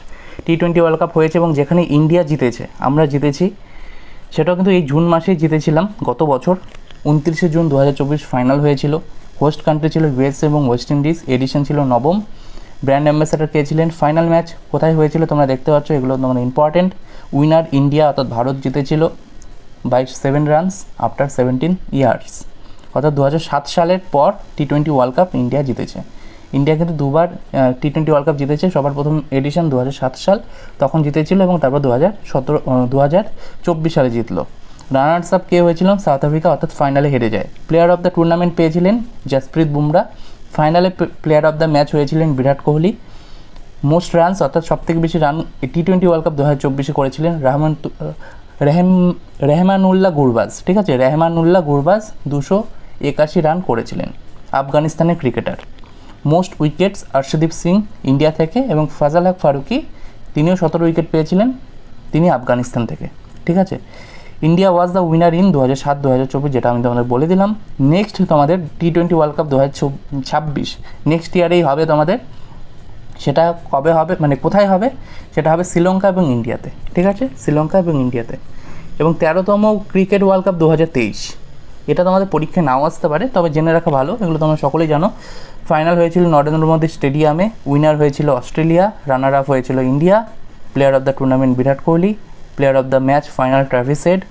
T20 ওয়ার্ল্ড কাপ হয়েছে এবং যেখানে ইন্ডিয়া জিতেছে, আমরা জিতেছি। সেটাও কিন্তু এই জুন মাসেই জিতেছিলাম গত বছর। 29 জুন 2024 ফাইনাল হয়েছিল। হোস্ট কান্ট্রি ছিল USA এবং ওয়েস্ট ইন্ডিজ। এডিশন ছিল 9ম। ব্র্যান্ড অ্যাম্বাসেডর কে ছিলেন? ফাইনাল ম্যাচ কোথায় হয়েছিল তোমরা দেখতে পাচ্ছ, এগুলো তোমাদের ইম্পর্টেন্ট। উইনার ইন্ডিয়া অর্থাৎ ভারত জিতেছিল বাই 7 রানস আফটার 17 ইয়ার্স, অর্থাৎ 2007 সালের পর T20 ওয়ার্ল্ড কাপ ইন্ডিয়া জিতেছে। ইন্ডিয়া কিন্তু 2বার T20 ওয়ার্ল্ড কাপ জিতেছে। সবার প্রথম এডিশন 2007 সাল, তখন জিতেছিল, এবং তারপর 2024 সালে জিতলো। রানার্স আপ কে হয়েছিলেন? সাউথ আফ্রিকা, অর্থাৎ ফাইনালে হেরে যায়। প্লেয়ার অফ দ্য টুর্নামেন্ট পেয়েছিলেন জাসপ্রীত বুমরা। ফাইনালে প্লেয়ার অফ দ্য ম্যাচ হয়েছিলেন বিরাট কোহলি। মোস্ট রানস অর্থাৎ সবথেকে বেশি রান T20 ওয়ার্ল্ড কাপ 2024-এ করেছিলেন রেহমানুল্লাহ গুরবাজ, ঠিক আছে। রেহমানুল্লাহ গুরবাজ 281 রান করেছিলেন, আফগানিস্তানের cricketer. Most wickets Arshdeep Singh India থেকে, এবং ফাজাল হক ফারুকি তিনিও 17 উইকেট পেয়েছিলেন, তিনি আফগানিস্তান থেকে, ঠিক আছে। India was the winner in 2007-2024, যেটা আমি তোমাদের বলে দিলাম। নেক্সট তোমাদের T20 ওয়ার্ল্ড কাপ 2026 নেক্সট ইয়ারেই হবে তোমাদের। সেটা কবে হবে, মানে কোথায় হবে? সেটা হবে শ্রীলঙ্কা এবং ইন্ডিয়াতে, ঠিক আছে, শ্রীলঙ্কা এবং ইন্ডিয়াতে। এবং 13তম ক্রিকেট ওয়ার্ল্ড কাপ 2023, এটা তোমাদের পরীক্ষায় নাও আসতে পারে, তবে জেনে রাখা ভালো, এগুলো তোমরা সকলেই জানো। ফাইনাল হয়েছিল নরেন্দ্র মোদী স্টেডিয়ামে। উইনার হয়েছিল অস্ট্রেলিয়া, রানার আপ হয়েছিল India. Player of the tournament Virat Kohli. Player of the match final Travis Head.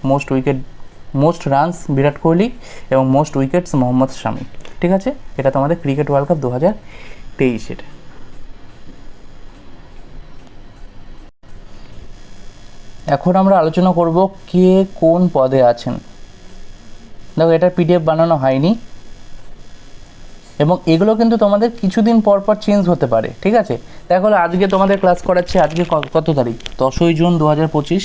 Most runs Virat Kohli, এবং মোস্ট উইকেটস মোহাম্মদ শামি, ঠিক আছে। এটা তোমাদের ক্রিকেট ওয়ার্ল্ড কাপ 2023-এর। এখন আমরা আলোচনা করব কে কোন পদে আছেন। দেখো, এটার PDF বানানো হয়নি, এবং এগুলো কিন্তু তোমাদের কিছুদিন পর পর চেঞ্জ হতে পারে, ঠিক আছে। দেখো, আজকে তোমাদের ক্লাস করাচ্ছি, আজকে কত তারিখ? 10ই জুন 2025,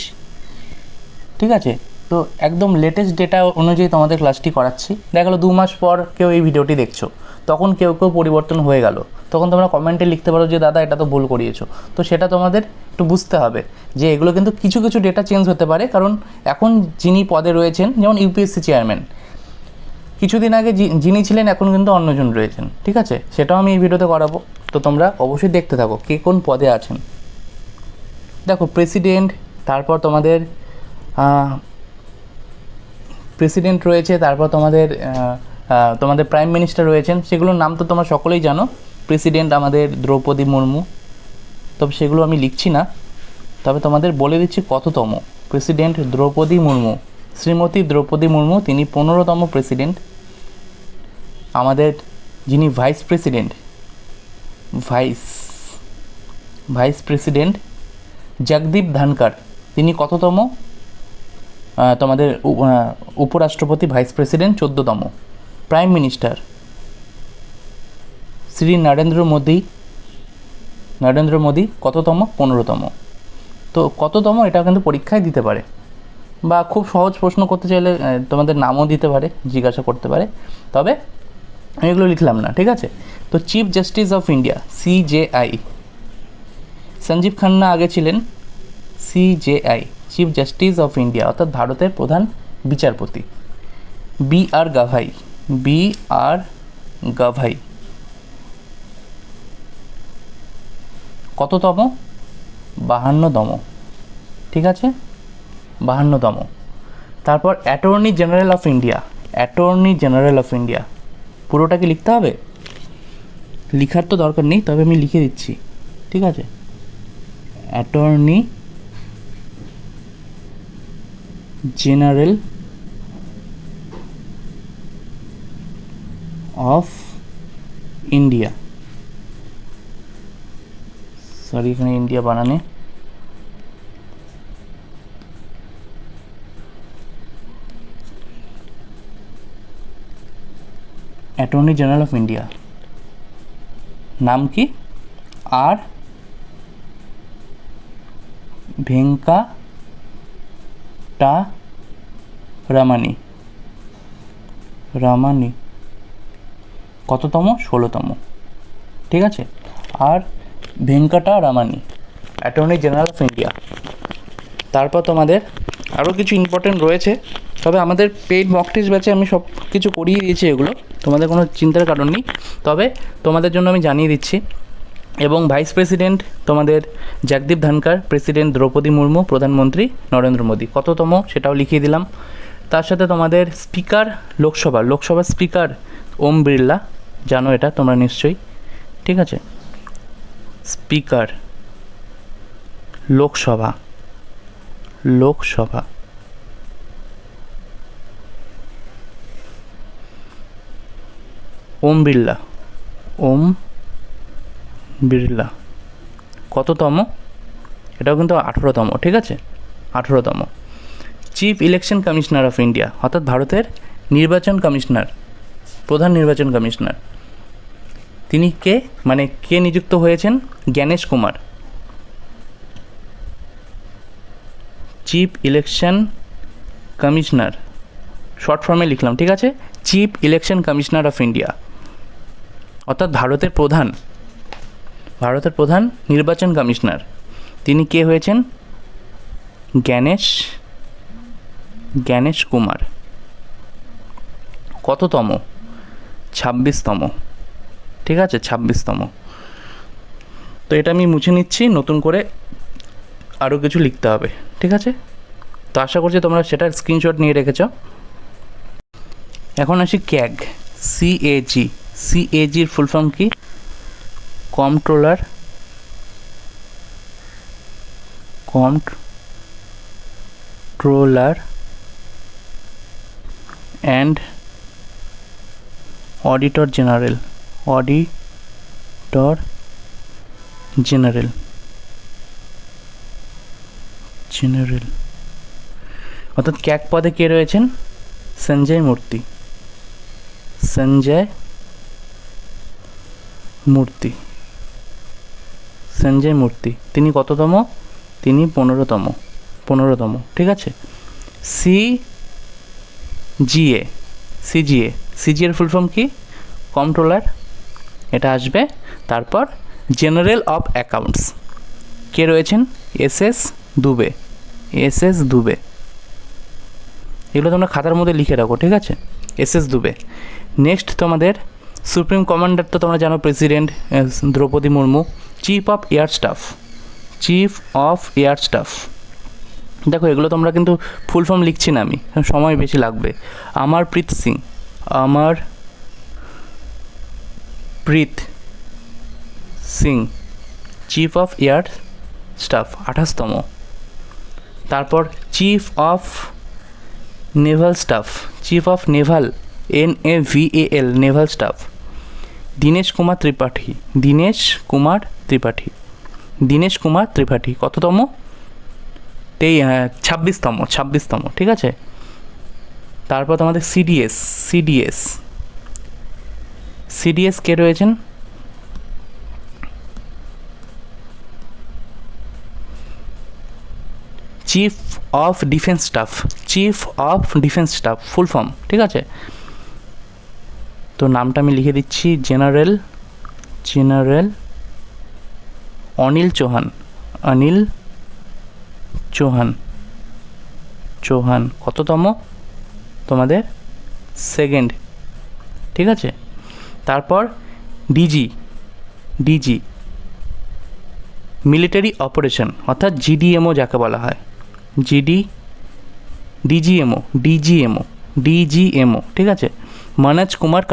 ঠিক আছে। তো একদম লেটেস্ট ডেটা অনুযায়ী তোমাদের ক্লাসটি করাচ্ছি। দেখা গেলো 2 মাস পর কেউ এই ভিডিওটি দেখছো, তখন কেউ পরিবর্তন হয়ে গেল, তখন তোমরা কমেন্টে লিখতে পারো যে দাদা এটা তো ভুল করিয়েছো। তো সেটা তোমাদের একটু বুঝতে হবে যে এগুলো কিন্তু কিছু ডেটা চেঞ্জ হতে পারে, কারণ এখন যিনি পদে রয়েছেন, যেমন UPSC চেয়ারম্যান, কিছুদিন আগে যিনি ছিলেন এখন কিন্তু অন্যজন রয়েছেন, ঠিক আছে। সেটাও আমি এই ভিডিওতে করাবো, তো তোমরা অবশ্যই দেখতে থাকো কে কোন পদে আছেন। দেখো, প্রেসিডেন্ট, তারপর তোমাদের প্রেসিডেন্ট রয়েছে, তারপর তোমাদের প্রাইম মিনিস্টার রয়েছেন, সেগুলোর নাম তো তোমরা সকলেই জানো। প্রেসিডেন্ট আমাদের দ্রৌপদী মুর্মু, তবে সেগুলো আমি লিখছি না, তবে তোমাদের বলে দিচ্ছি কততম। প্রেসিডেন্ট দ্রৌপদী মুর্মু, শ্রীমতী দ্রৌপদী মুর্মু, তিনি 15তম প্রেসিডেন্ট। আমাদের যিনি ভাইস প্রেসিডেন্ট জগদীপ ধনকর, তিনি কততম? তোমাদের উপরাষ্ট্রপতি ভাইস প্রেসিডেন্ট 14তম, প্রাইম মিনিস্টার শ্রী নরেন্দ্র মোদী কততম? 15তম। তো কততম এটা কিন্তু পরীক্ষায় দিতে পারে, বা খুব সহজ প্রশ্ন করতে চাইলে তোমাদের নামও দিতে পারে, জিজ্ঞাসা করতে পারে, তবে আমি এগুলো লিখলাম না, ঠিক আছে। তো chief justice of India CJI, Sanjiv Khanna আগে ছিলেন CJI, chief justice of India, অর্থাৎ ভারতের প্রধান বিচারপতি। BR গাভাই কততম? 52তম, ঠিক আছে, 52তম। তারপর অ্যাটর্নি জেনারেল অফ ইন্ডিয়া, পুরোটা কি লিখতে হবে? লিখার তো দরকার নেই, তবে আমি লিখে দিচ্ছি, ঠিক আছে। Attorney general of India, sorry এখানে ইন্ডিয়া বানানে, অ্যাটর্নি জেনারেল অফ ইন্ডিয়া, নাম কি? আর ভেঙ্কাটা রামানি, কততম? 16তম, ঠিক আছে। R Venkataramani, attorney general of India. তারপর তোমাদের আরও কিছু ইম্পর্টেন্ট রয়েছে, তবে আমাদের পেইড মক টেস্ট ব্যাচে আমি সব কিছু করিয়ে দিয়েছি, এগুলো তোমাদের কোনো চিন্তার কারণ নেই, তবে তোমাদের জন্য আমি জানিয়ে দিচ্ছি। এবং ভাইস প্রেসিডেন্ট তোমাদের জগদীপ ধনখড়, প্রেসিডেন্ট দ্রৌপদী মুর্মু, প্রধানমন্ত্রী নরেন্দ্র মোদী, কততম সেটাও লিখিয়ে দিলাম। তার সাথে তোমাদের স্পিকার লোকসভার স্পিকার ওম বিড়লা, জানো এটা তোমরা নিশ্চয়ই, ঠিক আছে। স্পিকার লোকসভা ওম বিড়লা কততম? এটাও কিন্তু 18তম, ঠিক আছে, 18তম। Chief election commissioner of India, অর্থাৎ ভারতের প্রধান নির্বাচন কমিশনার, তিনি কে? মানে কে নিযুক্ত হয়েছেন? Gyanesh Kumar, chief election commissioner, short ফর্মে লিখলাম, ঠিক আছে, chief election commissioner of India, অর্থাৎ ভারতের প্রধান নির্বাচন কমিশনার, তিনি কে হয়েছেন? জ্ঞানেশ কুমার, কততম? 26তম, ঠিক আছে, 26তম। তো এটা আমি মুছে নিচ্ছি, নতুন করে আরও কিছু লিখতে হবে, ঠিক আছে। তো আশা করছি তোমরা সেটার স্ক্রিনশট নিয়ে রেখেছ। এখন আসি CAG, CAGর ফুল ফর্ম কি? কন্ট্রোলার অ্যান্ড অডিটর জেনারেল, অর্থাৎ ক্যাগ পদে কে রয়েছেন? সঞ্জয় মূর্তি, তিনি কততম? তিনি 15তম, ঠিক আছে। CGA এর ফুল ফর্ম কি? কন্ট্রোলার, এটা আসবে। তারপর জেনারেল অফ অ্যাকাউন্টস, কে রয়েছেন? SS দুবে, এগুলো তোমরা খাতার মধ্যে লিখে রাখো, ঠিক আছে, SS দুবে। নেক্সট তোমাদের সুপ্রিম কমান্ডার, তো তোমরা জানো president Droupadi Murmu. Chief of air staff, দেখো এগুলো তোমরা কিন্তু ফুল ফর্ম লিখছি না আমি, সময় বেশি লাগবে। Amarpreet Singh, chief of air staff, 28তম। তারপর chief of naval naval staff, Dinesh Kumar Tripathi, কততম? ছাব্বিশতম, ঠিক আছে। তারপর তোমাদের সিডিএস, সিডিএস সিডিএস কে রয়েছেন? Chief of defence staff, chief of defence staff full form, ঠিক আছে। তো নামটা আমি লিখে দিচ্ছি, জেনারেল অনিল চৌহান, অনিল চৌহান কততম? তোমাদের সেকেন্ড, ঠিক আছে। তারপর ডিজি মিলিটারি অপারেশন, অর্থাৎ জিডিএমও যাকে বলা হয়, ডিজিএমও, ঠিক আছে। মনোজ কুমার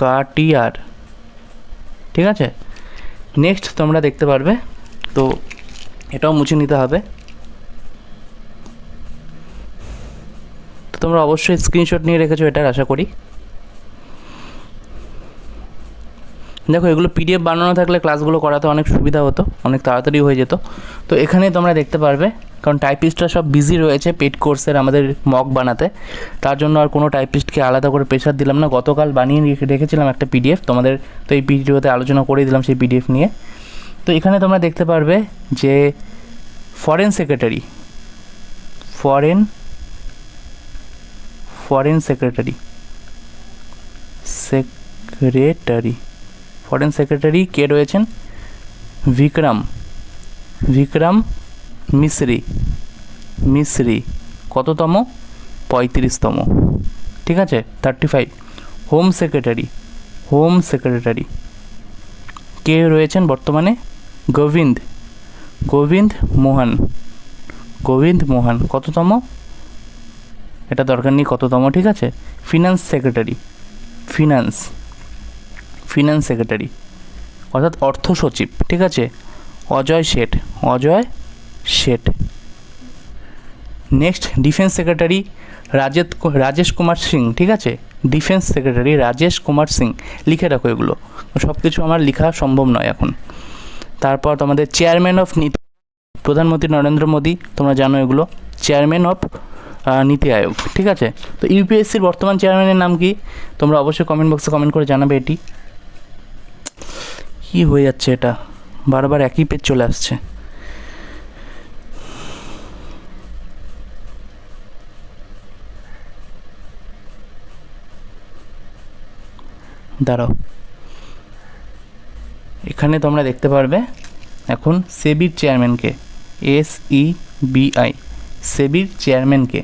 কাটিয়ার, ঠিক আছে। নেক্সট তোমরা দেখতে পারবে, তো এটাও মুছে নিতে হবে। তো তোমরা অবশ্যই স্ক্রিনশট নিয়ে রেখেছো এটার, আশা করি। দেখো, এগুলো পিডিএফ বানানো থাকলে ক্লাসগুলো করাতে অনেক সুবিধা হতো, অনেক তাড়াতাড়ি হয়ে যেত। তো এখানে তোমরা দেখতে পারবে, কারণ টাইপিস্টরা সব বিজি রয়েছে পেড কোর্সের আমাদের মক বানাতে, তার জন্য আর কোনো টাইপিস্টকে আলাদা করে প্রেশার দিলাম না। গতকাল বানিয়ে রেখেছিলাম একটা পিডিএফ তোমাদের, তো এই ভিডিওতে আলোচনা করে দিলাম সেই পিডিএফ নিয়ে। তো এখানে তোমরা দেখতে পারবে যে ফরেন সেক্রেটারি, কে রয়েছেন? বিক্রম মিশ্রি কততম? 35তম, ঠিক আছে, 35। হোম সেক্রেটারি কে রয়েছেন বর্তমানে? গোবিন্দ মোহন কততম? এটা দরকার নেই কততম, ঠিক আছে। ফিনান্স সেক্রেটারি অর্থাৎ অর্থ সচিব, ঠিক আছে, Ajay Seth. Next defence secretary Rajesh Kumar Singh, ঠিক আছে। ডিফেন্স সেক্রেটারি রাজেশ কুমার সিং, লিখে রাখো এগুলো, সব কিছু আমার লেখা সম্ভব নয় এখন। তারপর তোমাদের চেয়ারম্যান অফ নীতি, প্রধানমন্ত্রী নরেন্দ্র মোদী, তোমরা জানো এগুলো, চেয়ারম্যান অফ নীতি আয়োগ, ঠিক আছে। তো ইউপিএসসির বর্তমান চেয়ারম্যানের নাম কি? তোমরা অবশ্যই কমেন্ট বক্সে কমেন্ট করে জানাবে। এটি কি হয়ে যাচ্ছে, এটা বারবার একই পেজ চলে আসছে। দাঁড়াও, এখানে তোমরা দেখতে পারবে এখন সেবির চেয়ারম্যানকে, SEBI, সেবির চেয়ারম্যানকে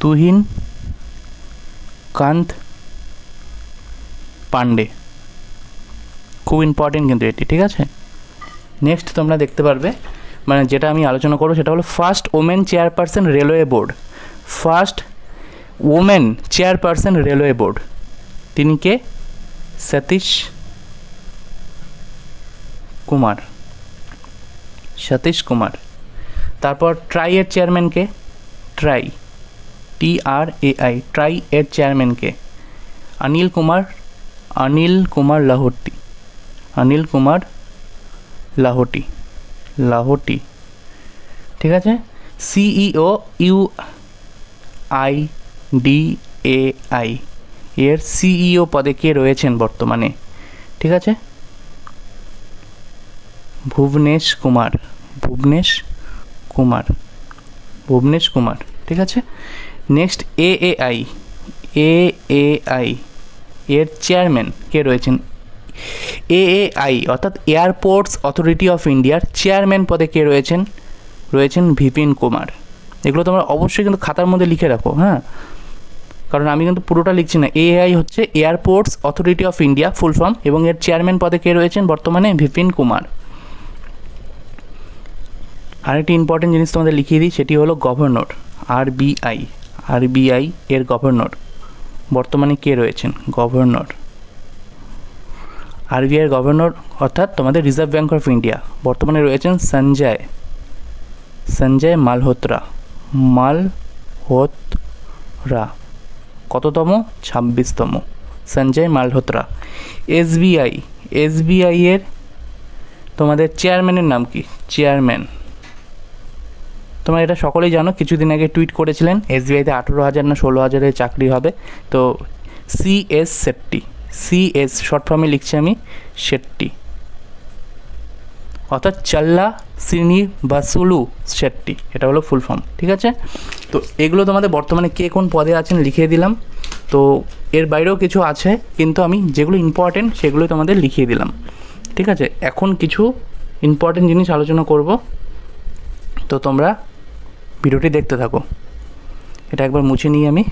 তুহিন কান্ত পান্ডে, খুব ইম্পর্টেন্ট কিন্তু এটি, ঠিক আছে। নেক্সট তোমরা দেখতে পারবে, মানে যেটা আমি আলোচনা করবো সেটা হলো first women chairperson railway board, তিনি কে? সতীশ কুমার। তারপর ট্রাই এর চেয়ারম্যানকে, TRAI, ট্রাই এর চেয়ারম্যানকে অনিল কুমার লাহোটি, ঠিক আছে। CEO UIDAI এর CEO পদে কে রয়েছেন বর্তমানে, ঠিক আছে? ভুবনেশ কুমার, ঠিক আছে। নেক্সট AAI এর চেয়ারম্যান কে রয়েছেন? AAI অর্থাৎ এয়ারপোর্টস অথরিটি অফ ইন্ডিয়ার চেয়ারম্যান পদে কে রয়েছেন বিপিন কুমার। এগুলো তোমরা অবশ্যই কিন্তু খাতার মধ্যে লিখে রাখো, হ্যাঁ, কারণ আমি কিন্তু পুরোটা লিখছি না। AAI হচ্ছে airports authority of India full form, এবং এর চেয়ারম্যান পদে কে রয়েছেন বর্তমানে? বিপিন কুমার। আরেকটি ইম্পর্টেন্ট জিনিস তোমাদের লিখিয়ে দিই, সেটি হলো গভর্নর, RBI এর গভর্নর বর্তমানে কে রয়েছেন? RBI এর গভর্নর অর্থাৎ তোমাদের রিজার্ভ ব্যাঙ্ক অফ ইন্ডিয়া বর্তমানে রয়েছেন সঞ্জয় মালহোত্রা, কততম? 26তম, সঞ্জয় মালহোত্রা। এসবিআই এর তোমাদের চেয়ারম্যানের নাম কি? চেয়ারম্যান, তোমরা এটা সকলেই জানো, কিছুদিন আগে টুইট করেছিলেন এসবিআইতে 18,000 না 16,000 চাকরি হবে। তো সিএস শেট্টি, সিএস শর্ট ফর্মে লিখছি আমি, শেট্টি, অর্থাৎ চাল্লা শ্রীনিবাসুলু শেট্টি, এটা হলো ফুল ফর্ম। ঠিক আছে, তো এগুলো তোমাদের বর্তমানে কে কোন পদে আছেন লিখিয়ে দিলাম। তো এর বাইরেও কিছু আছে, কিন্তু আমি যেগুলো ইম্পর্টেন্ট সেগুলো তোমাদের লিখিয়ে দিলাম। ঠিক আছে, এখন কিছু ইম্পর্টেন্ট জিনিস আলোচনা করব, তো তোমরা ভিডিওটি দেখতে থাকো। এটা একবার মুছে নিই আমি।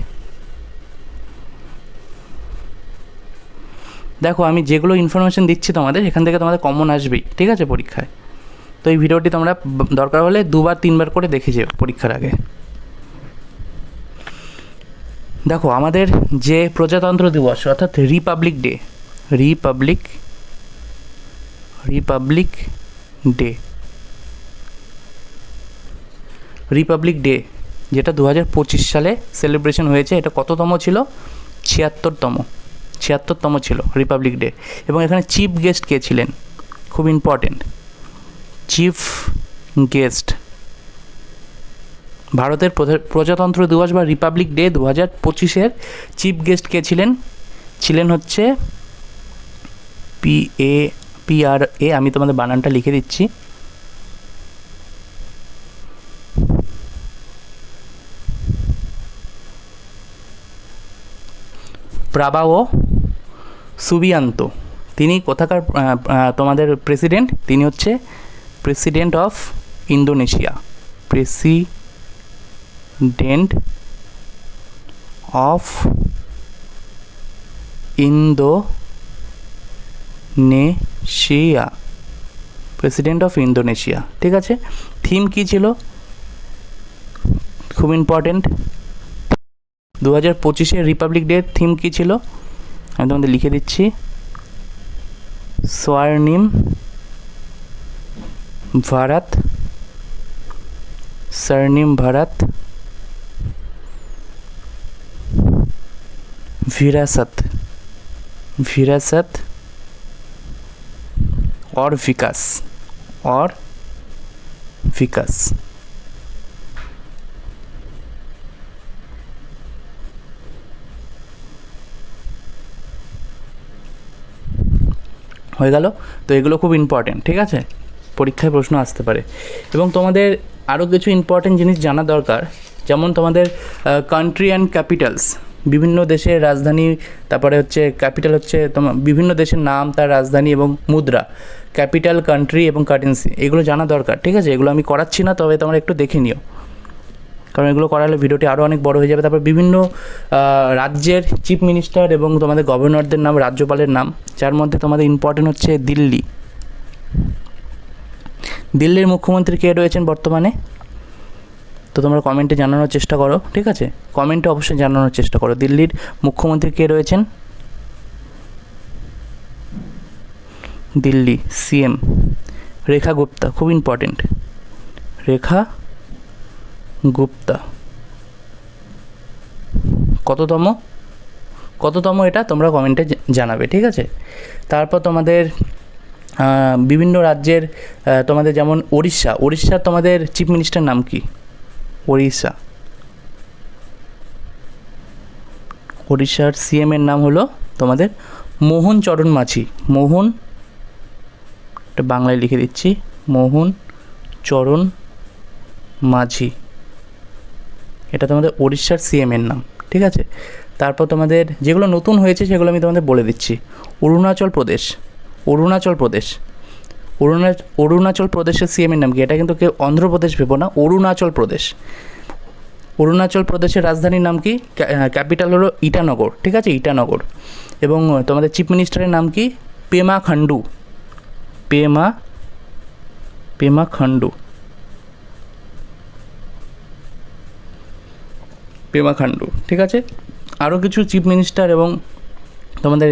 দেখো, আমি যেগুলো ইনফরমেশান দিচ্ছি তোমাদের, এখান থেকে তোমাদের কমন আসবেই। ঠিক আছে, পরীক্ষায়। তো এই ভিডিওটি তোমরা দরকার হলে 2-3 বার করে দেখে যেও পরীক্ষার আগে। দেখো, আমাদের যে প্রজাতন্ত্র দিবস অর্থাৎ রিপাবলিক ডে যেটা 2025 সালে সেলিব্রেশন হয়েছে, এটা কততম ছিল? 76তম ছিল রিপাবলিক ডে। এবং এখানে চিফ গেস্ট কে ছিলেন? খুব ইম্পর্টেন্ট, চিফ গেস্ট, ভারতের প্রজাতন্ত্র দিবস বা রিপাবলিক ডে 2025-এর চিফ গেস্ট কে ছিলেন? ছিলেন হচ্ছে PRA, আমি তোমাদের বানানটা লিখে দিচ্ছি, প্রাবাও সুবিয়ান্তো। তিনি কোথাকার তোমাদের প্রেসিডেন্ট? তিনি হচ্ছে president of Indonesia, president of Indonesia. ঠিক আছে, থিম কী ছিল? খুব ইম্পর্টেন্ট, 2025-এর রিপাবলিক ডে থিম কী ছিল? আমি তোমাদের লিখে দিচ্ছি, স্বর্ণিম ভারত विरासत और विकास হয়ে গেল। তো এগুলো খুব ইম্পর্টেন্ট। ঠিক আছে, পরীক্ষায় প্রশ্ন আসতে পারে। এবং তোমাদের আরও কিছু ইম্পর্টেন্ট জিনিস জানা দরকার, যেমন তোমাদের কান্ট্রি অ্যান্ড ক্যাপিটালস, বিভিন্ন দেশের রাজধানী, তারপরে হচ্ছে ক্যাপিটাল হচ্ছে তোমার বিভিন্ন দেশের নাম, তার রাজধানী এবং মুদ্রা, ক্যাপিটাল, কান্ট্রি এবং কারেন্সি, এগুলো জানা দরকার। ঠিক আছে, এগুলো আমি করাচ্ছি না, তবে তোমরা একটু দেখে নিও, কারণ এগুলো করালে ভিডিওটি আরও অনেক বড় হয়ে যাবে। তারপর বিভিন্ন রাজ্যের চিফ মিনিস্টার এবং তোমাদের গভর্নরদের নাম, রাজ্যপালের নাম, যার মধ্যে তোমাদের ইম্পর্টেন্ট হচ্ছে দিল্লির মুখ্যমন্ত্রী কে রয়েছেন বর্তমানে? তো তোমরা কমেন্টে জানানোর চেষ্টা করো। ঠিক আছে, কমেন্টে অবশ্যই জানানোর চেষ্টা করো দিল্লির মুখ্যমন্ত্রী কে রয়েছেন। দিল্লি সিএম রেখা গুপ্তা, খুব ইম্পর্টেন্ট, রেখা গুপ্তা। কততম এটা তোমরা কমেন্টে জানাবে। ঠিক আছে, তারপর তোমাদের বিভিন্ন রাজ্যের তোমাদের যেমন উড়িষ্যার তোমাদের চিফ মিনিস্টার নাম কি? উড়িষ্যার সিএম এর নাম হলো তোমাদের মোহন চরণ মাঝি। এটা বাংলায় লিখে দিচ্ছি, মোহন চরণ মাঝি, এটা তোমাদের উড়িষ্যার সিএম এর নাম। ঠিক আছে, তারপর তোমাদের যেগুলো নতুন হয়েছে সেগুলো আমি তোমাদের বলে দিচ্ছি। অরুণাচল প্রদেশের সিএম এর নাম কি? এটা কিন্তু কেউ অন্ধ্রপ্রদেশ ভেবো না, অরুণাচল প্রদেশের রাজধানীর নাম কি? ক্যাপিটাল হলো ইটানগর। ঠিক আছে, ইটানগর। এবং তোমাদের চিফ মিনিস্টারের নাম কি? পেমা খান্ডু। ঠিক আছে, আরও কিছু চিফ মিনিস্টার এবং তোমাদের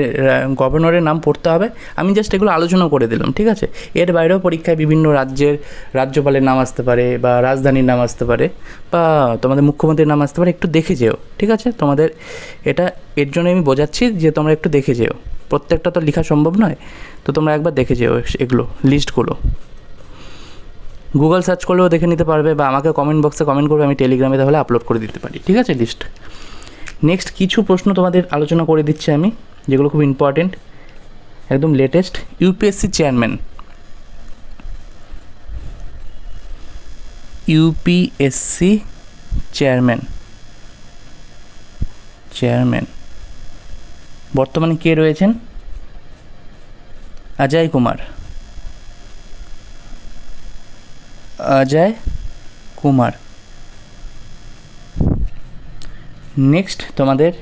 গভর্নরের নাম পড়তে হবে। আমি জাস্ট এগুলো আলোচনা করে দিলাম, ঠিক আছে। এর বাইরেও পরীক্ষায় বিভিন্ন রাজ্যের রাজ্যপালের নাম আসতে পারে, বা রাজধানীর নাম আসতে পারে, বা তোমাদের মুখ্যমন্ত্রীর নাম আসতে পারে। একটু দেখে যেও, ঠিক আছে। তোমাদের এটা এর জন্য আমি বোঝাচ্ছি যে তোমরা একটু দেখে যেও, প্রত্যেকটা তো লেখা সম্ভব নয়, তো তোমরা একবার দেখে যেও এগুলো লিস্টগুলো। গুগল সার্চ করলেও দেখে নিতে পারবে, বা আমাকে কমেন্ট বক্সে কমেন্ট করবে, আমি টেলিগ্রামে তাহলে আপলোড করে দিতে পারি, ঠিক আছে, লিস্ট। নেক্সট কিছু প্রশ্ন তোমাদের আলোচনা করে দিচ্ছি আমি, যেগুলো খুব ইম্পর্টেন্ট, একদম latest. UPSC chairman, UPSC chairman বর্তমানে কে রয়েছেন? অজয় কুমার। নেক্সট তোমাদের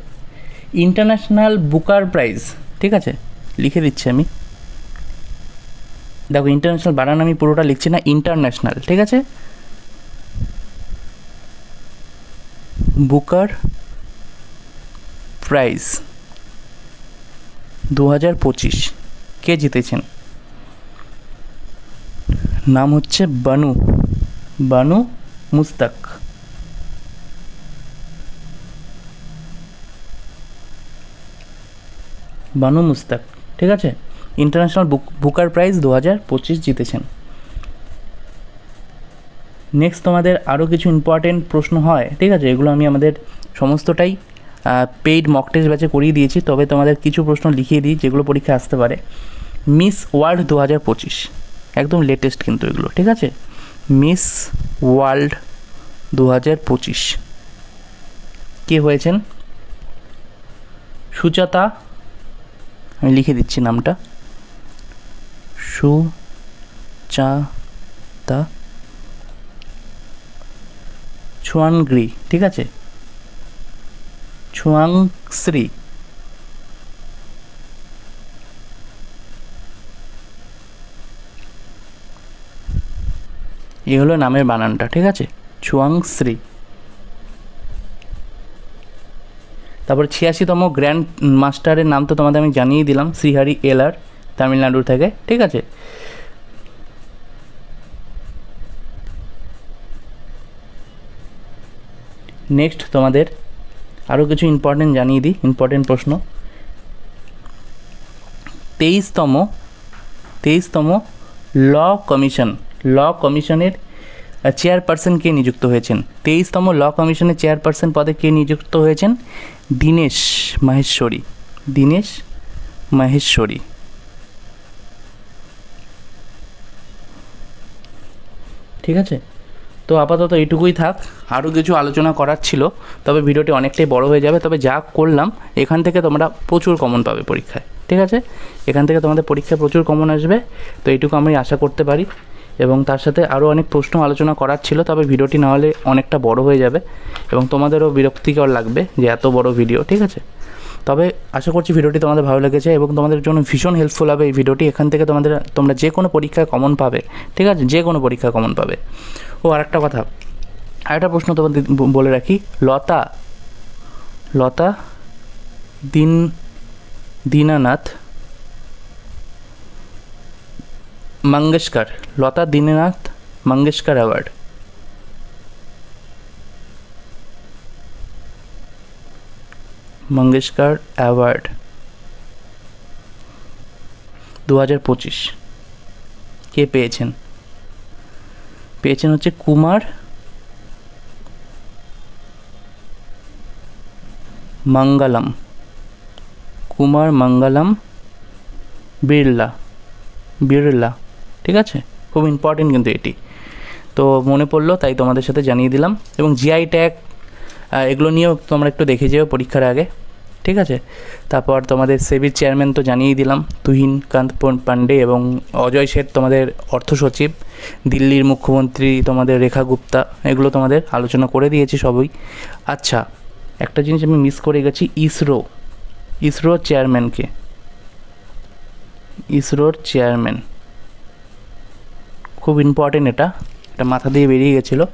ইন্টারন্যাশনাল বুকার প্রাইজ, ঠিক আছে, লিখে দিচ্ছি আমি। দেখো ইন্টারন্যাশনাল বানান আমি পুরোটা লিখছি না, ইন্টারন্যাশনাল, ঠিক আছে। বুকার প্রাইজ 2025 কে জিতেছেন? নাম হচ্ছে বানু মুস্তাক। ঠিক আছে, ইন্টারন্যাশনাল বুকার প্রাইজ 2025 জিতেছেন। নেক্সট তোমাদের আরও কিছু ইম্পর্টেন্ট প্রশ্ন হয়, ঠিক আছে, এগুলো আমি আমাদের সমস্তটাই পেইড মক টেস্ট ব্যাচে করিয়ে দিয়েছি, তবে তোমাদের কিছু প্রশ্ন লিখিয়ে দিই যেগুলো পরীক্ষায় আসতে পারে। মিস ওয়ার্ল্ড 2025, একদম লেটেস্ট কিন্তু এগুলো, ঠিক আছে। মিস ওয়ার্ল্ড 2025 কে হয়েছেন? সুজাতা, আমি লিখে দিচ্ছি নামটা, সুজাতা ছুয়াংগ্রি, ঠিক আছে, ছুয়াংশ্রী। এই হলো নামের বানানটা, ঠিক আছে, ছুয়াংশ্রী। তারপর 86তম গ্র্যান্ড মাস্টারের নাম তো তোমাদের আমি জানিয়ে দিলাম, শ্রীহরি এলার, তামিলনাড়ুর থেকে, ঠিক আছে। নেক্সট তোমাদের আরও কিছু ইম্পর্টেন্ট জানিয়ে দিই, ইম্পর্টেন্ট প্রশ্ন। 23তম ল কমিশনের চেয়ারপারসন কে নিযুক্ত হয়েছেন? 23তম ল কমিশনের চেয়ারপারসন পদে কে নিযুক্ত হয়েছেন? দীনেশ মাহেশ্বরী। ঠিক আছে, তো আপাতত এইটুকুই থাক। আরও কিছু আলোচনা করার ছিল, তবে ভিডিওটি অনেকটাই বড় হয়ে যাবে। তবে যা করলাম এখান থেকে তোমরা প্রচুর কমন পাবে পরীক্ষায়, ঠিক আছে। এখান থেকে তোমাদের পরীক্ষায় প্রচুর কমন আসবে, তো এইটুকু আমি আশা করতে পারি। এবং তার সাথে আরও অনেক প্রশ্ন আলোচনা করার ছিল, তবে ভিডিওটি না হলে অনেকটা বড় হয়ে যাবে এবং তোমাদেরও বিরক্তিকর লাগবে যে এত বড় ভিডিও, ঠিক আছে। তবে আশা করছি ভিডিওটি তোমাদের ভালো লেগেছে এবং তোমাদের জন্য ভীষণ হেল্পফুল হবে এই ভিডিওটি। এখান থেকে তোমরা যে কোনো পরীক্ষায় কমন পাবে, ঠিক আছে, যে কোনো পরীক্ষায় কমন পাবে। ও আরেকটা কথা, আরেকটা প্রশ্ন তোমাদের বলে রাখি। লতা দীনানাথ মঙ্গেশকর, লতা দীনানাথ মঙ্গেশকর অ্যাওয়ার্ড মঙ্গেশকর অ্যাওয়ার্ড 2025 কে পেয়েছেন? হচ্ছে কুমার মঙ্গলম বিড়লা, ঠিক আছে, খুব ইম্পর্টেন্ট কিন্তু এটি, তো মনে পড়লো তাই তোমাদের সাথে জানিয়ে দিলাম। এবং জিআই ট্যাগ এগুলো নিয়েও তোমরা একটু দেখে যেও পরীক্ষার আগে, ঠিক আছে। তারপর তোমাদের সেবির চেয়ারম্যান তো জানিয়ে দিলাম, তুহিনকান্ত পান্ডে, এবং অজয় শেঠ তোমাদের অর্থ সচিব, দিল্লির মুখ্যমন্ত্রী তোমাদের রেখা গুপ্তা, এগুলো তোমাদের আলোচনা করে দিয়েছি সবই। আচ্ছা, একটা জিনিস আমি মিস করে গেছি, ইসরোর চেয়ারম্যান খুব ইম্পর্টেন্ট, এটা মাথা দিয়ে বেরিয়ে গেছিলো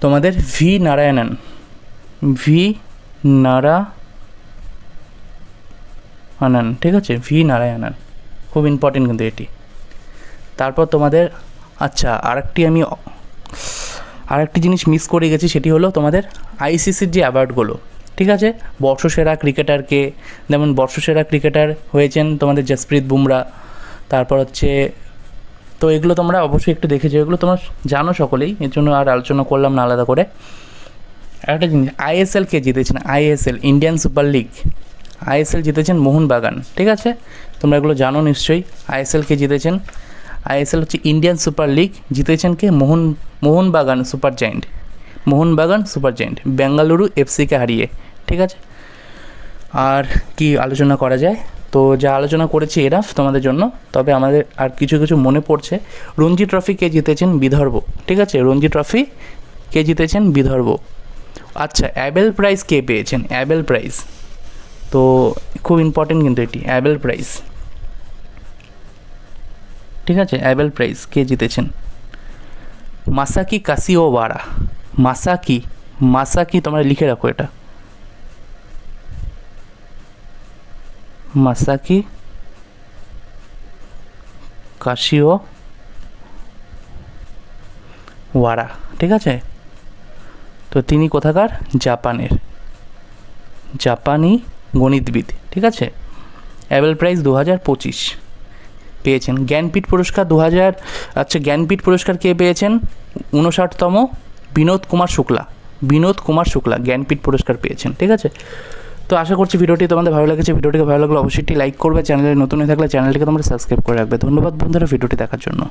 তোমাদের। ভি আনন্দ, ঠিক আছে, ভি নারায়ণন, খুব ইম্পর্টেন্ট কিন্তু এটি। তারপর তোমাদের আচ্ছা আরেকটি জিনিস মিস করে গেছি, সেটি হলো তোমাদের আইসিসির যে অ্যাওয়ার্ডগুলো, ঠিক আছে। বর্ষসেরা ক্রিকেটারকে, যেমন বর্ষসেরা ক্রিকেটার হয়েছেন তোমাদের জসপ্রীত বুমরা, তারপর হচ্ছে, তো এগুলো তোমরা অবশ্যই একটু দেখেছো, এগুলো তোমরা জানো সকলেই, এর জন্য আর আলোচনা করলাম না আলাদা করে। একটা জিনিস, আইএসএল কে জিতেছেন, ISL Indian super league, ISL জিতেছেন মোহনবাগান, ঠিক আছে, তোমরা এগুলো জানো নিশ্চয়ই। আইএসএল কে জিতেছেন, আইএসএল হচ্ছে ইন্ডিয়ান সুপার লিগ, জিতেছেন কে, Mohun Bagan super giant, Mohun Bagan super giant Bengaluru এফসিকে হারিয়ে, ঠিক আছে। আর কি আলোচনা করা যায়, তো যা আলোচনা করেছি এনাফ তোমাদের জন্য। তবে আমাদের আর কিছু কিছু মনে পড়ছে। রঞ্জি ট্রফি কে জিতেছেন, বিদর্ভ, ঠিক আছে, রঞ্জি ট্রফি কে জিতেছেন, বিদর্ভ। আচ্ছা, অ্যাবেল প্রাইজ কে পেয়েছেন, অ্যাবেল প্রাইজ, তো খুব ইম্পর্টেন্ট কিন্তু এটি, অ্যাবেল প্রাইজ, ঠিক আছে, অ্যাবেল প্রাইজ কে জিতেছেন, মাসাকি কাসিওওয়ারা, মাসাকি তোমরা লিখে রাখো এটা, মাসাকি কাসিওওয়ারা, ঠিক আছে। তো তিনি কোথাকার, জাপানি গণিতবিদ, ঠিক আছে। অ্যাবেল প্রাইজ 2025 পেয়েছেন। জ্ঞানপীঠ পুরস্কার জ্ঞানপীঠ পুরস্কার কে পেয়েছেন, 59তম বিনোদ কুমার শুক্লা জ্ঞানপীঠ পুরস্কার পেয়েছেন, ঠিক আছে। তো আশা করছি ভিডিওটি তোমাদের ভালো লেগেছে। ভিডিওটিকে ভালো লাগলে অবশ্যই লাইক করবে, চ্যানেলে নতুন হয়ে থাকলে চ্যানেলটিকে তোমরা সাবস্ক্রাইব করে রাখবে। ধন্যবাদ বন্ধুরা ভিডিওটি দেখার জন্য।